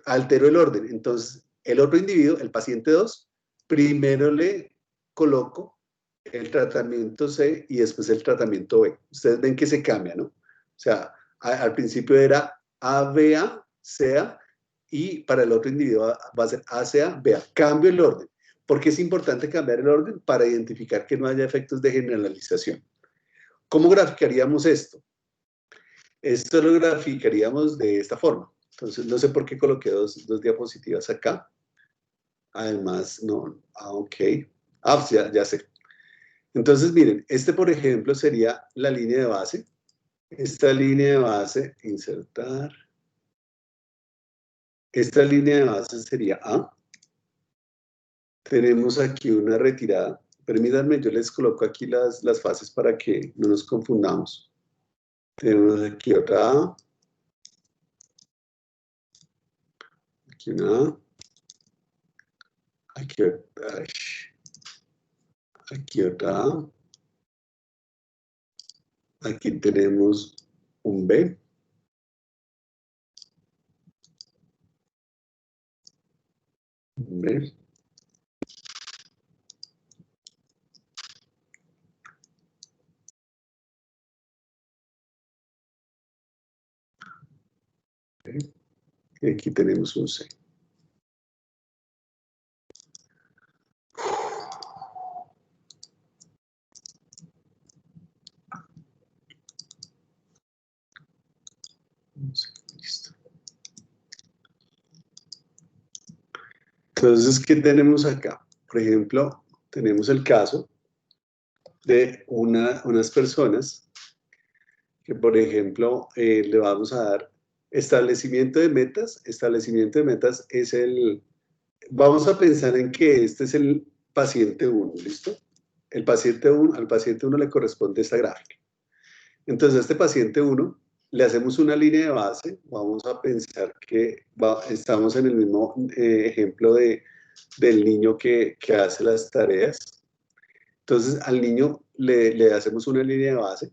altero el orden. Entonces, el otro individuo, el paciente 2, primero le coloco el tratamiento C y después el tratamiento B. Ustedes ven que se cambia, ¿no? O sea, al principio era ABA, CA, y para el otro individuo va a ser ACA, BA. Cambio el orden. ¿Por qué es importante cambiar el orden? Para identificar que no haya efectos de generalización. ¿Cómo graficaríamos esto? Esto lo graficaríamos de esta forma. Entonces, no sé por qué coloqué dos diapositivas acá. Además, no, ok. Ya sé. Entonces, miren, por ejemplo, sería la línea de base. Esta línea de base, insertar. Esta línea de base sería A. Tenemos aquí una retirada. Permítanme, yo les coloco aquí las fases para que no nos confundamos. Tenemos aquí otra A. Aquí una A. Aquí otra A. Aquí tenemos un B. Un B. Y aquí tenemos un C. Listo. Entonces, ¿qué tenemos acá? Por ejemplo, tenemos el caso de unas personas que, por ejemplo, le vamos a dar establecimiento de metas. Establecimiento de metas es vamos a pensar en que este es el paciente 1, ¿listo? Al paciente 1 le corresponde esta gráfica. Entonces, a este paciente 1 le hacemos una línea de base. Vamos a pensar que estamos en el mismo ejemplo del niño que hace las tareas. Entonces, al niño le hacemos una línea de base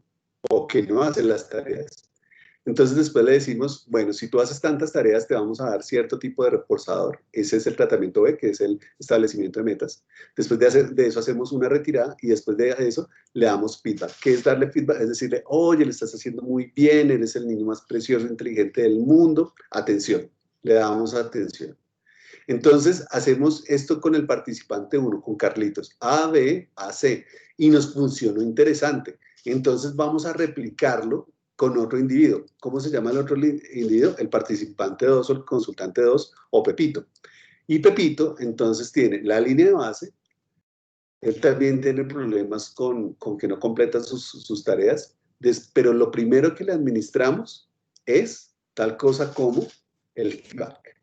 o que no hace las tareas. Entonces, después le decimos, bueno, si tú haces tantas tareas, te vamos a dar cierto tipo de reforzador. Ese es el tratamiento B, que es el establecimiento de metas. Después de eso hacemos una retirada y después de eso le damos feedback. ¿Qué es darle feedback? Es decirle, oye, lo estás haciendo muy bien, eres el niño más precioso, inteligente del mundo. Atención, le damos atención. Entonces, hacemos esto con el participante 1, con Carlitos, A, B, A, C, y nos funcionó interesante. Entonces, vamos a replicarlo con otro individuo. ¿Cómo se llama el otro individuo? El participante 2 o el consultante 2 o Pepito. Y Pepito, entonces, tiene la línea de base. Él también tiene problemas con que no completa sus tareas, pero lo primero que le administramos es tal cosa como el feedback.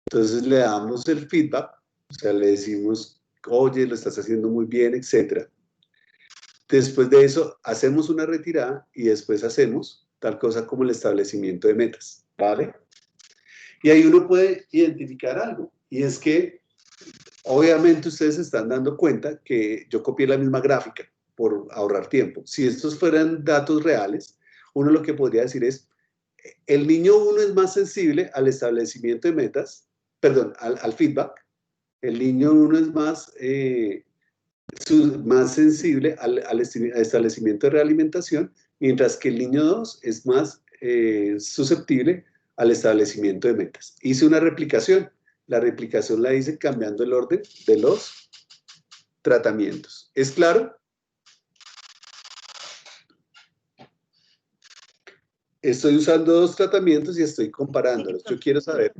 Entonces le damos el feedback, o sea, le decimos, oye, lo estás haciendo muy bien, etc. Después de eso, hacemos una retirada y después hacemos tal cosa como el establecimiento de metas, ¿vale? Y ahí uno puede identificar algo, y es que obviamente ustedes se están dando cuenta que yo copié la misma gráfica por ahorrar tiempo. Si estos fueran datos reales, uno lo que podría decir es, el niño 1 es más sensible al establecimiento de metas, perdón, al feedback. El niño 1 es más sensible al establecimiento de realimentación, mientras que el niño 2 es más susceptible al establecimiento de metas. Hice una replicación. La replicación la hice cambiando el orden de los tratamientos. ¿Es claro? Estoy usando dos tratamientos y estoy comparándolos. Yo quiero saber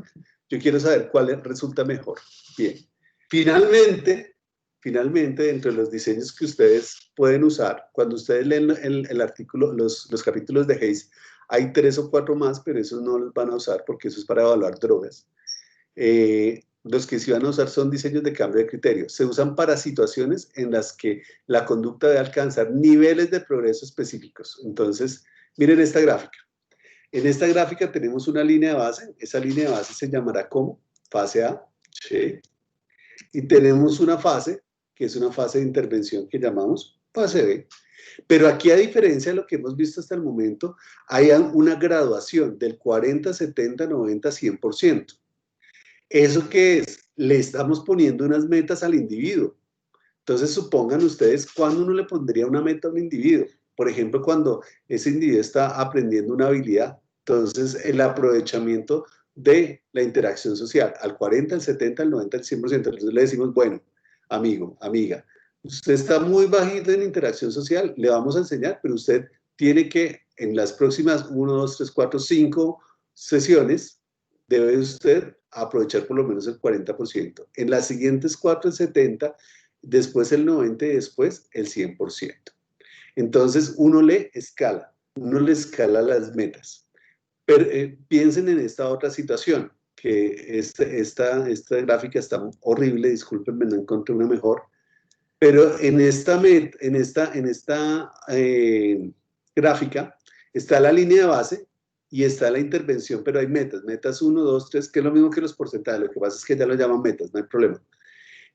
Yo quiero saber cuál resulta mejor. Bien. Finalmente, dentro de los diseños que ustedes pueden usar, cuando ustedes leen el artículo, los capítulos de Hayes, hay 3 o 4 más, pero esos no los van a usar porque eso es para evaluar drogas. Los que sí van a usar son diseños de cambio de criterio. Se usan para situaciones en las que la conducta debe alcanzar niveles de progreso específicos. Entonces, miren esta gráfica. En esta gráfica tenemos una línea de base. Esa línea de base se llamará como fase A. Sí. Y tenemos una fase, que es una fase de intervención que llamamos fase B. Pero aquí, a diferencia de lo que hemos visto hasta el momento, hay una graduación del 40, 70, 90, 100%. ¿Eso qué es? Le estamos poniendo unas metas al individuo. Entonces, supongan ustedes cuándo uno le pondría una meta a un individuo. Por ejemplo, cuando ese individuo está aprendiendo una habilidad. Entonces, el aprovechamiento de la interacción social, al 40, al 70, al 90, al 100%. Entonces le decimos, bueno, amigo, amiga, usted está muy bajito en interacción social, le vamos a enseñar, pero usted tiene que, en las próximas 1, 2, 3, 4, 5 sesiones, debe usted aprovechar por lo menos el 40%. En las siguientes 4, el 70%, después el 90% y después el 100%. Entonces, uno le escala las metas. Pero, piensen en esta otra situación, que esta gráfica está horrible, discúlpenme, no encontré una mejor, pero en esta gráfica está la línea de base y está la intervención, pero hay metas 1, 2, 3, que es lo mismo que los porcentajes, lo que pasa es que ya lo llaman metas, no hay problema.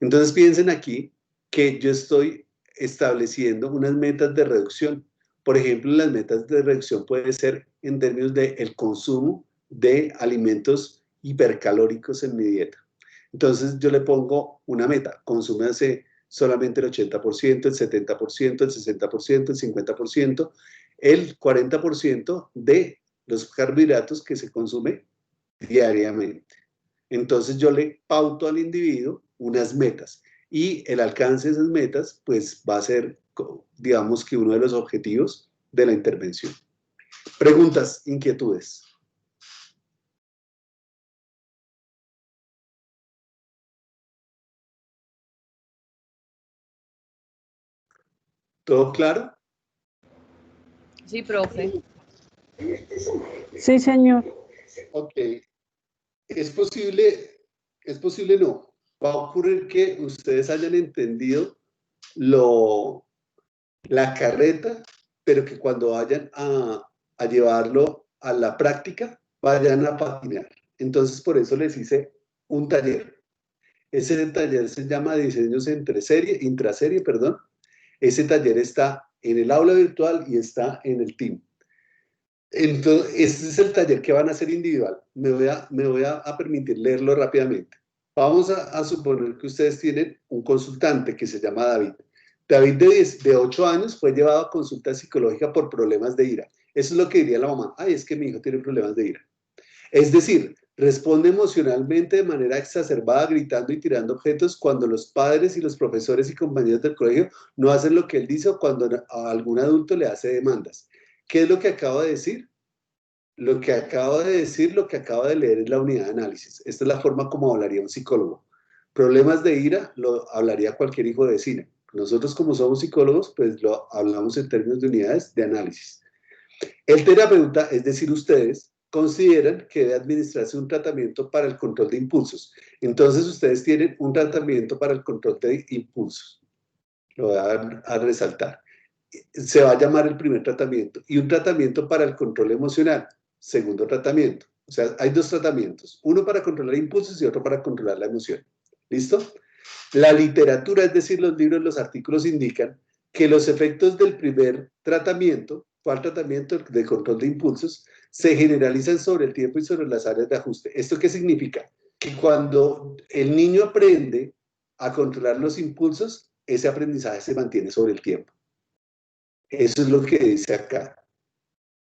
Entonces piensen aquí que yo estoy estableciendo unas metas de reducción. Por ejemplo, las metas de reducción pueden ser en términos del consumo de alimentos hipercalóricos en mi dieta. Entonces yo le pongo una meta, consúmase solamente el 80%, el 70%, el 60%, el 50%, el 40% de los carbohidratos que se consume diariamente. Entonces yo le pauto al individuo unas metas y el alcance de esas metas pues va a ser, digamos que uno de los objetivos de la intervención. Preguntas, inquietudes. ¿Todo claro? Sí, profe. Sí, señor. Ok. ¿Es posible no? Va a ocurrir que ustedes hayan entendido la carreta, pero que cuando vayan a llevarlo a la práctica, vayan a patinar. Entonces, por eso les hice un taller. Ese taller se llama Diseños Intraserie. Ese taller está en el aula virtual y está en el team. Entonces, este es el taller que van a hacer individual. Me voy a permitir leerlo rápidamente. Vamos a suponer que ustedes tienen un consultante que se llama David. David, de 8 años, fue llevado a consulta psicológica por problemas de ira. Eso es lo que diría la mamá. Ay, es que mi hijo tiene problemas de ira. Es decir, responde emocionalmente de manera exacerbada, gritando y tirando objetos cuando los padres y los profesores y compañeros del colegio no hacen lo que él dice o cuando a algún adulto le hace demandas. ¿Qué es lo que acabo de decir? Lo que acabo de leer es la unidad de análisis. Esta es la forma como hablaría un psicólogo. Problemas de ira lo hablaría cualquier hijo de vecina. Nosotros, como somos psicólogos, pues lo hablamos en términos de unidades de análisis. El terapeuta, es decir, ustedes, consideran que debe administrarse un tratamiento para el control de impulsos. Entonces, ustedes tienen un tratamiento para el control de impulsos. Lo voy a resaltar. Se va a llamar el primer tratamiento. Y un tratamiento para el control emocional. Segundo tratamiento. O sea, hay 2 tratamientos. Uno para controlar impulsos y otro para controlar la emoción. ¿Listo? La literatura, es decir, los libros, los artículos indican que los efectos del primer tratamiento, ¿cuál tratamiento? De control de impulsos, se generalizan sobre el tiempo y sobre las áreas de ajuste. ¿Esto qué significa? Que cuando el niño aprende a controlar los impulsos, ese aprendizaje se mantiene sobre el tiempo. Eso es lo que dice acá.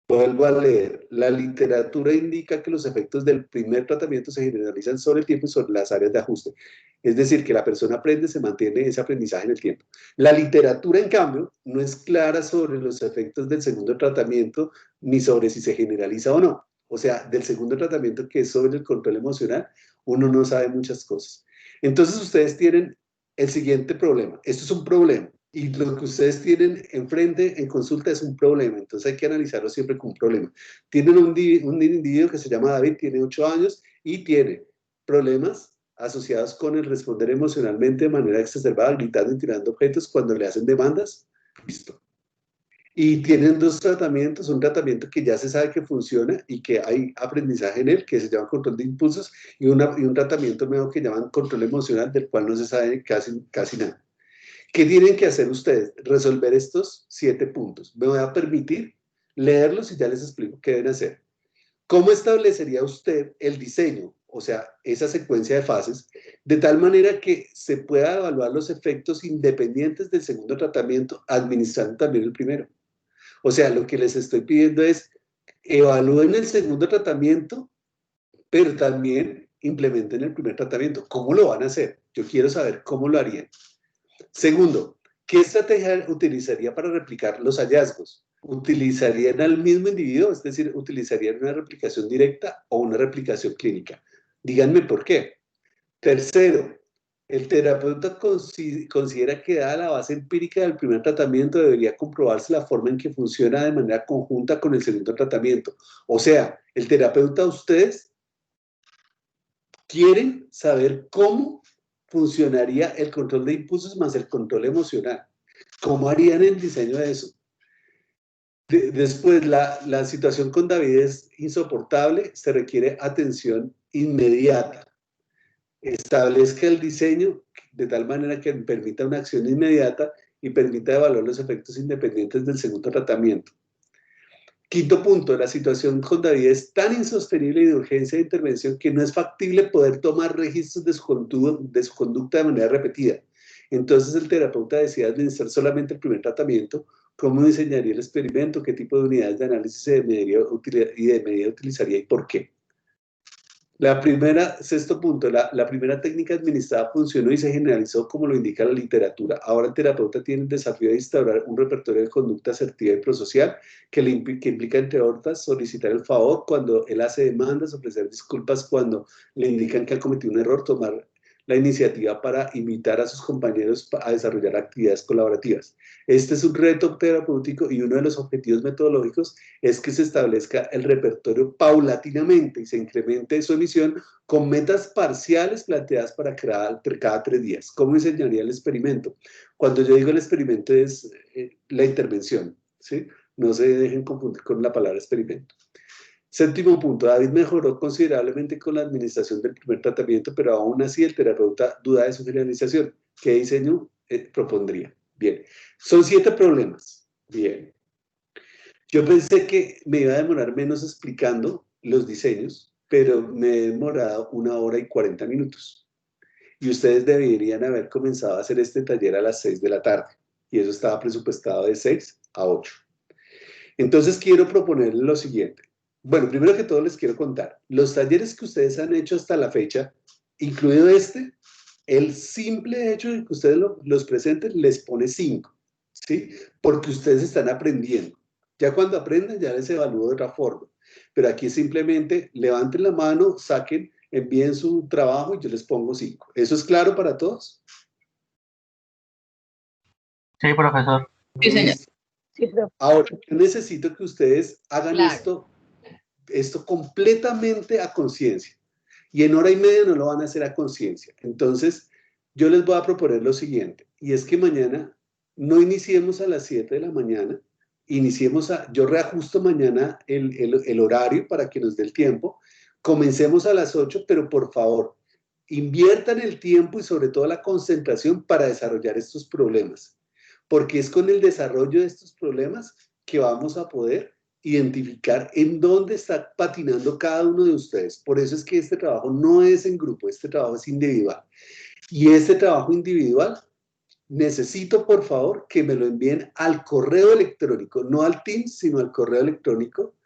Vuelvo a leer. La literatura indica que los efectos del primer tratamiento se generalizan sobre el tiempo y sobre las áreas de ajuste. Es decir, que la persona aprende, se mantiene ese aprendizaje en el tiempo. La literatura, en cambio, no es clara sobre los efectos del segundo tratamiento ni sobre si se generaliza o no. O sea, del segundo tratamiento, que es sobre el control emocional, uno no sabe muchas cosas. Entonces ustedes tienen el siguiente problema. Esto es un problema. Y lo que ustedes tienen enfrente en consulta es un problema. Entonces hay que analizarlo siempre como un problema. Tienen un individuo que se llama David, tiene 8 años y tiene problemas asociados con el responder emocionalmente de manera exacerbada, gritando y tirando objetos cuando le hacen demandas. Listo. Y tienen 2 tratamientos, un tratamiento que ya se sabe que funciona y que hay aprendizaje en él, que se llama control de impulsos, y un tratamiento nuevo que llaman control emocional, del cual no se sabe casi nada. ¿Qué tienen que hacer ustedes? Resolver estos 7 puntos. Me voy a permitir leerlos y ya les explico qué deben hacer. ¿Cómo establecería usted el diseño, o sea, esa secuencia de fases, de tal manera que se pueda evaluar los efectos independientes del segundo tratamiento, administrando también el primero? O sea, lo que les estoy pidiendo es, evalúen el segundo tratamiento, pero también implementen el primer tratamiento. ¿Cómo lo van a hacer? Yo quiero saber cómo lo harían. Segundo, ¿qué estrategia utilizaría para replicar los hallazgos? ¿Utilizarían al mismo individuo? Es decir, ¿utilizarían una replicación directa o una replicación clínica? Díganme por qué. Tercero, el terapeuta considera que dada la base empírica del primer tratamiento debería comprobarse la forma en que funciona de manera conjunta con el segundo tratamiento. O sea, el terapeuta, ustedes quieren saber cómo funcionaría el control de impulsos más el control emocional. ¿Cómo harían el diseño de eso? Después, la situación con David es insoportable, se requiere atención inmediata. Establezca el diseño de tal manera que permita una acción inmediata y permita evaluar los efectos independientes del segundo tratamiento. Quinto punto, la situación con David es tan insostenible y de urgencia de intervención que no es factible poder tomar registros de su conducta de manera repetida. Entonces el terapeuta decide administrar solamente el primer tratamiento, cómo diseñaría el experimento, qué tipo de unidades de análisis y de medida utilizaría y por qué. Sexto punto, la primera técnica administrada funcionó y se generalizó como lo indica la literatura. Ahora el terapeuta tiene el desafío de instaurar un repertorio de conducta asertiva y prosocial que implica, entre otras, solicitar el favor cuando él hace demandas, ofrecer disculpas cuando le indican que ha cometido un error, tomar la iniciativa para invitar a sus compañeros a desarrollar actividades colaborativas. Este es un reto terapéutico y uno de los objetivos metodológicos es que se establezca el repertorio paulatinamente y se incremente su emisión con metas parciales planteadas para cada 3 días. ¿Cómo enseñaría el experimento? Cuando yo digo el experimento es la intervención, ¿sí? No se dejen confundir con la palabra experimento. Séptimo punto, David mejoró considerablemente con la administración del primer tratamiento, pero aún así el terapeuta duda de su generalización. ¿Qué diseño propondría? Bien, son 7 problemas. Bien. Yo pensé que me iba a demorar menos explicando los diseños, pero me he demorado 1 hora y 40 minutos. Y ustedes deberían haber comenzado a hacer este taller a las 6 de la tarde. Y eso estaba presupuestado de 6 a 8. Entonces quiero proponerles lo siguiente. Bueno, primero que todo les quiero contar, los talleres que ustedes han hecho hasta la fecha, incluido este, el simple hecho de que ustedes los presenten les pone 5, ¿sí? Porque ustedes están aprendiendo. Ya cuando aprendan ya les evalúo de otra forma. Pero aquí simplemente levanten la mano, saquen, envíen su trabajo y yo les pongo 5. ¿Eso es claro para todos? Sí, profesor. Sí, señor. Ahora, yo necesito que ustedes hagan esto completamente a conciencia. Y en 1 hora y media no lo van a hacer a conciencia. Entonces, yo les voy a proponer lo siguiente. Y es que mañana no iniciemos a las 7 de la mañana. Yo reajusto mañana el horario para que nos dé el tiempo. Comencemos a las 8, pero por favor, inviertan el tiempo y sobre todo la concentración para desarrollar estos problemas. Porque es con el desarrollo de estos problemas que vamos a poder identificar en dónde está patinando cada uno de ustedes. Por eso es que este trabajo no es en grupo, este trabajo es individual. Y este trabajo individual, necesito por favor que me lo envíen al correo electrónico, no al Teams, sino al correo electrónico.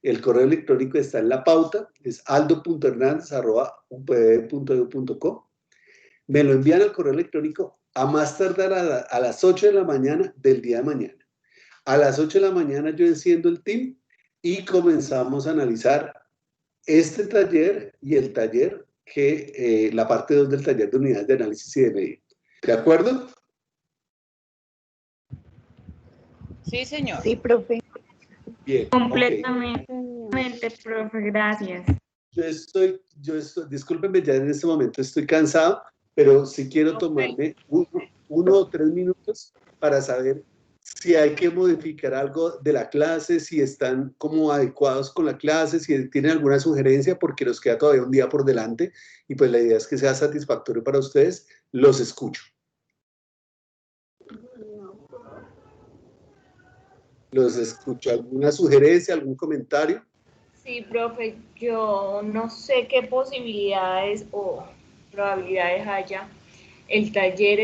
El correo electrónico está en la pauta, es aldo.hernandez@upb.edu.co. Me lo envían al correo electrónico a más tardar a las 8 de la mañana del día de mañana. A las 8 de la mañana yo enciendo el team y comenzamos a analizar este taller y el taller que la parte 2 del taller de unidades de análisis y de medida. ¿De acuerdo? Sí, señor. Sí, profe. Bien. Completamente, profe, gracias. Discúlpenme, ya en este momento estoy cansado, pero sí quiero tomarme 1 o 3 minutos para saber si hay que modificar algo de la clase, si están como adecuados con la clase, si tienen alguna sugerencia, porque nos queda todavía un día por delante y pues la idea es que sea satisfactorio para ustedes. Los escucho. Los escucho. ¿Alguna sugerencia, algún comentario? Sí, profe, yo no sé qué posibilidades o probabilidades haya. El taller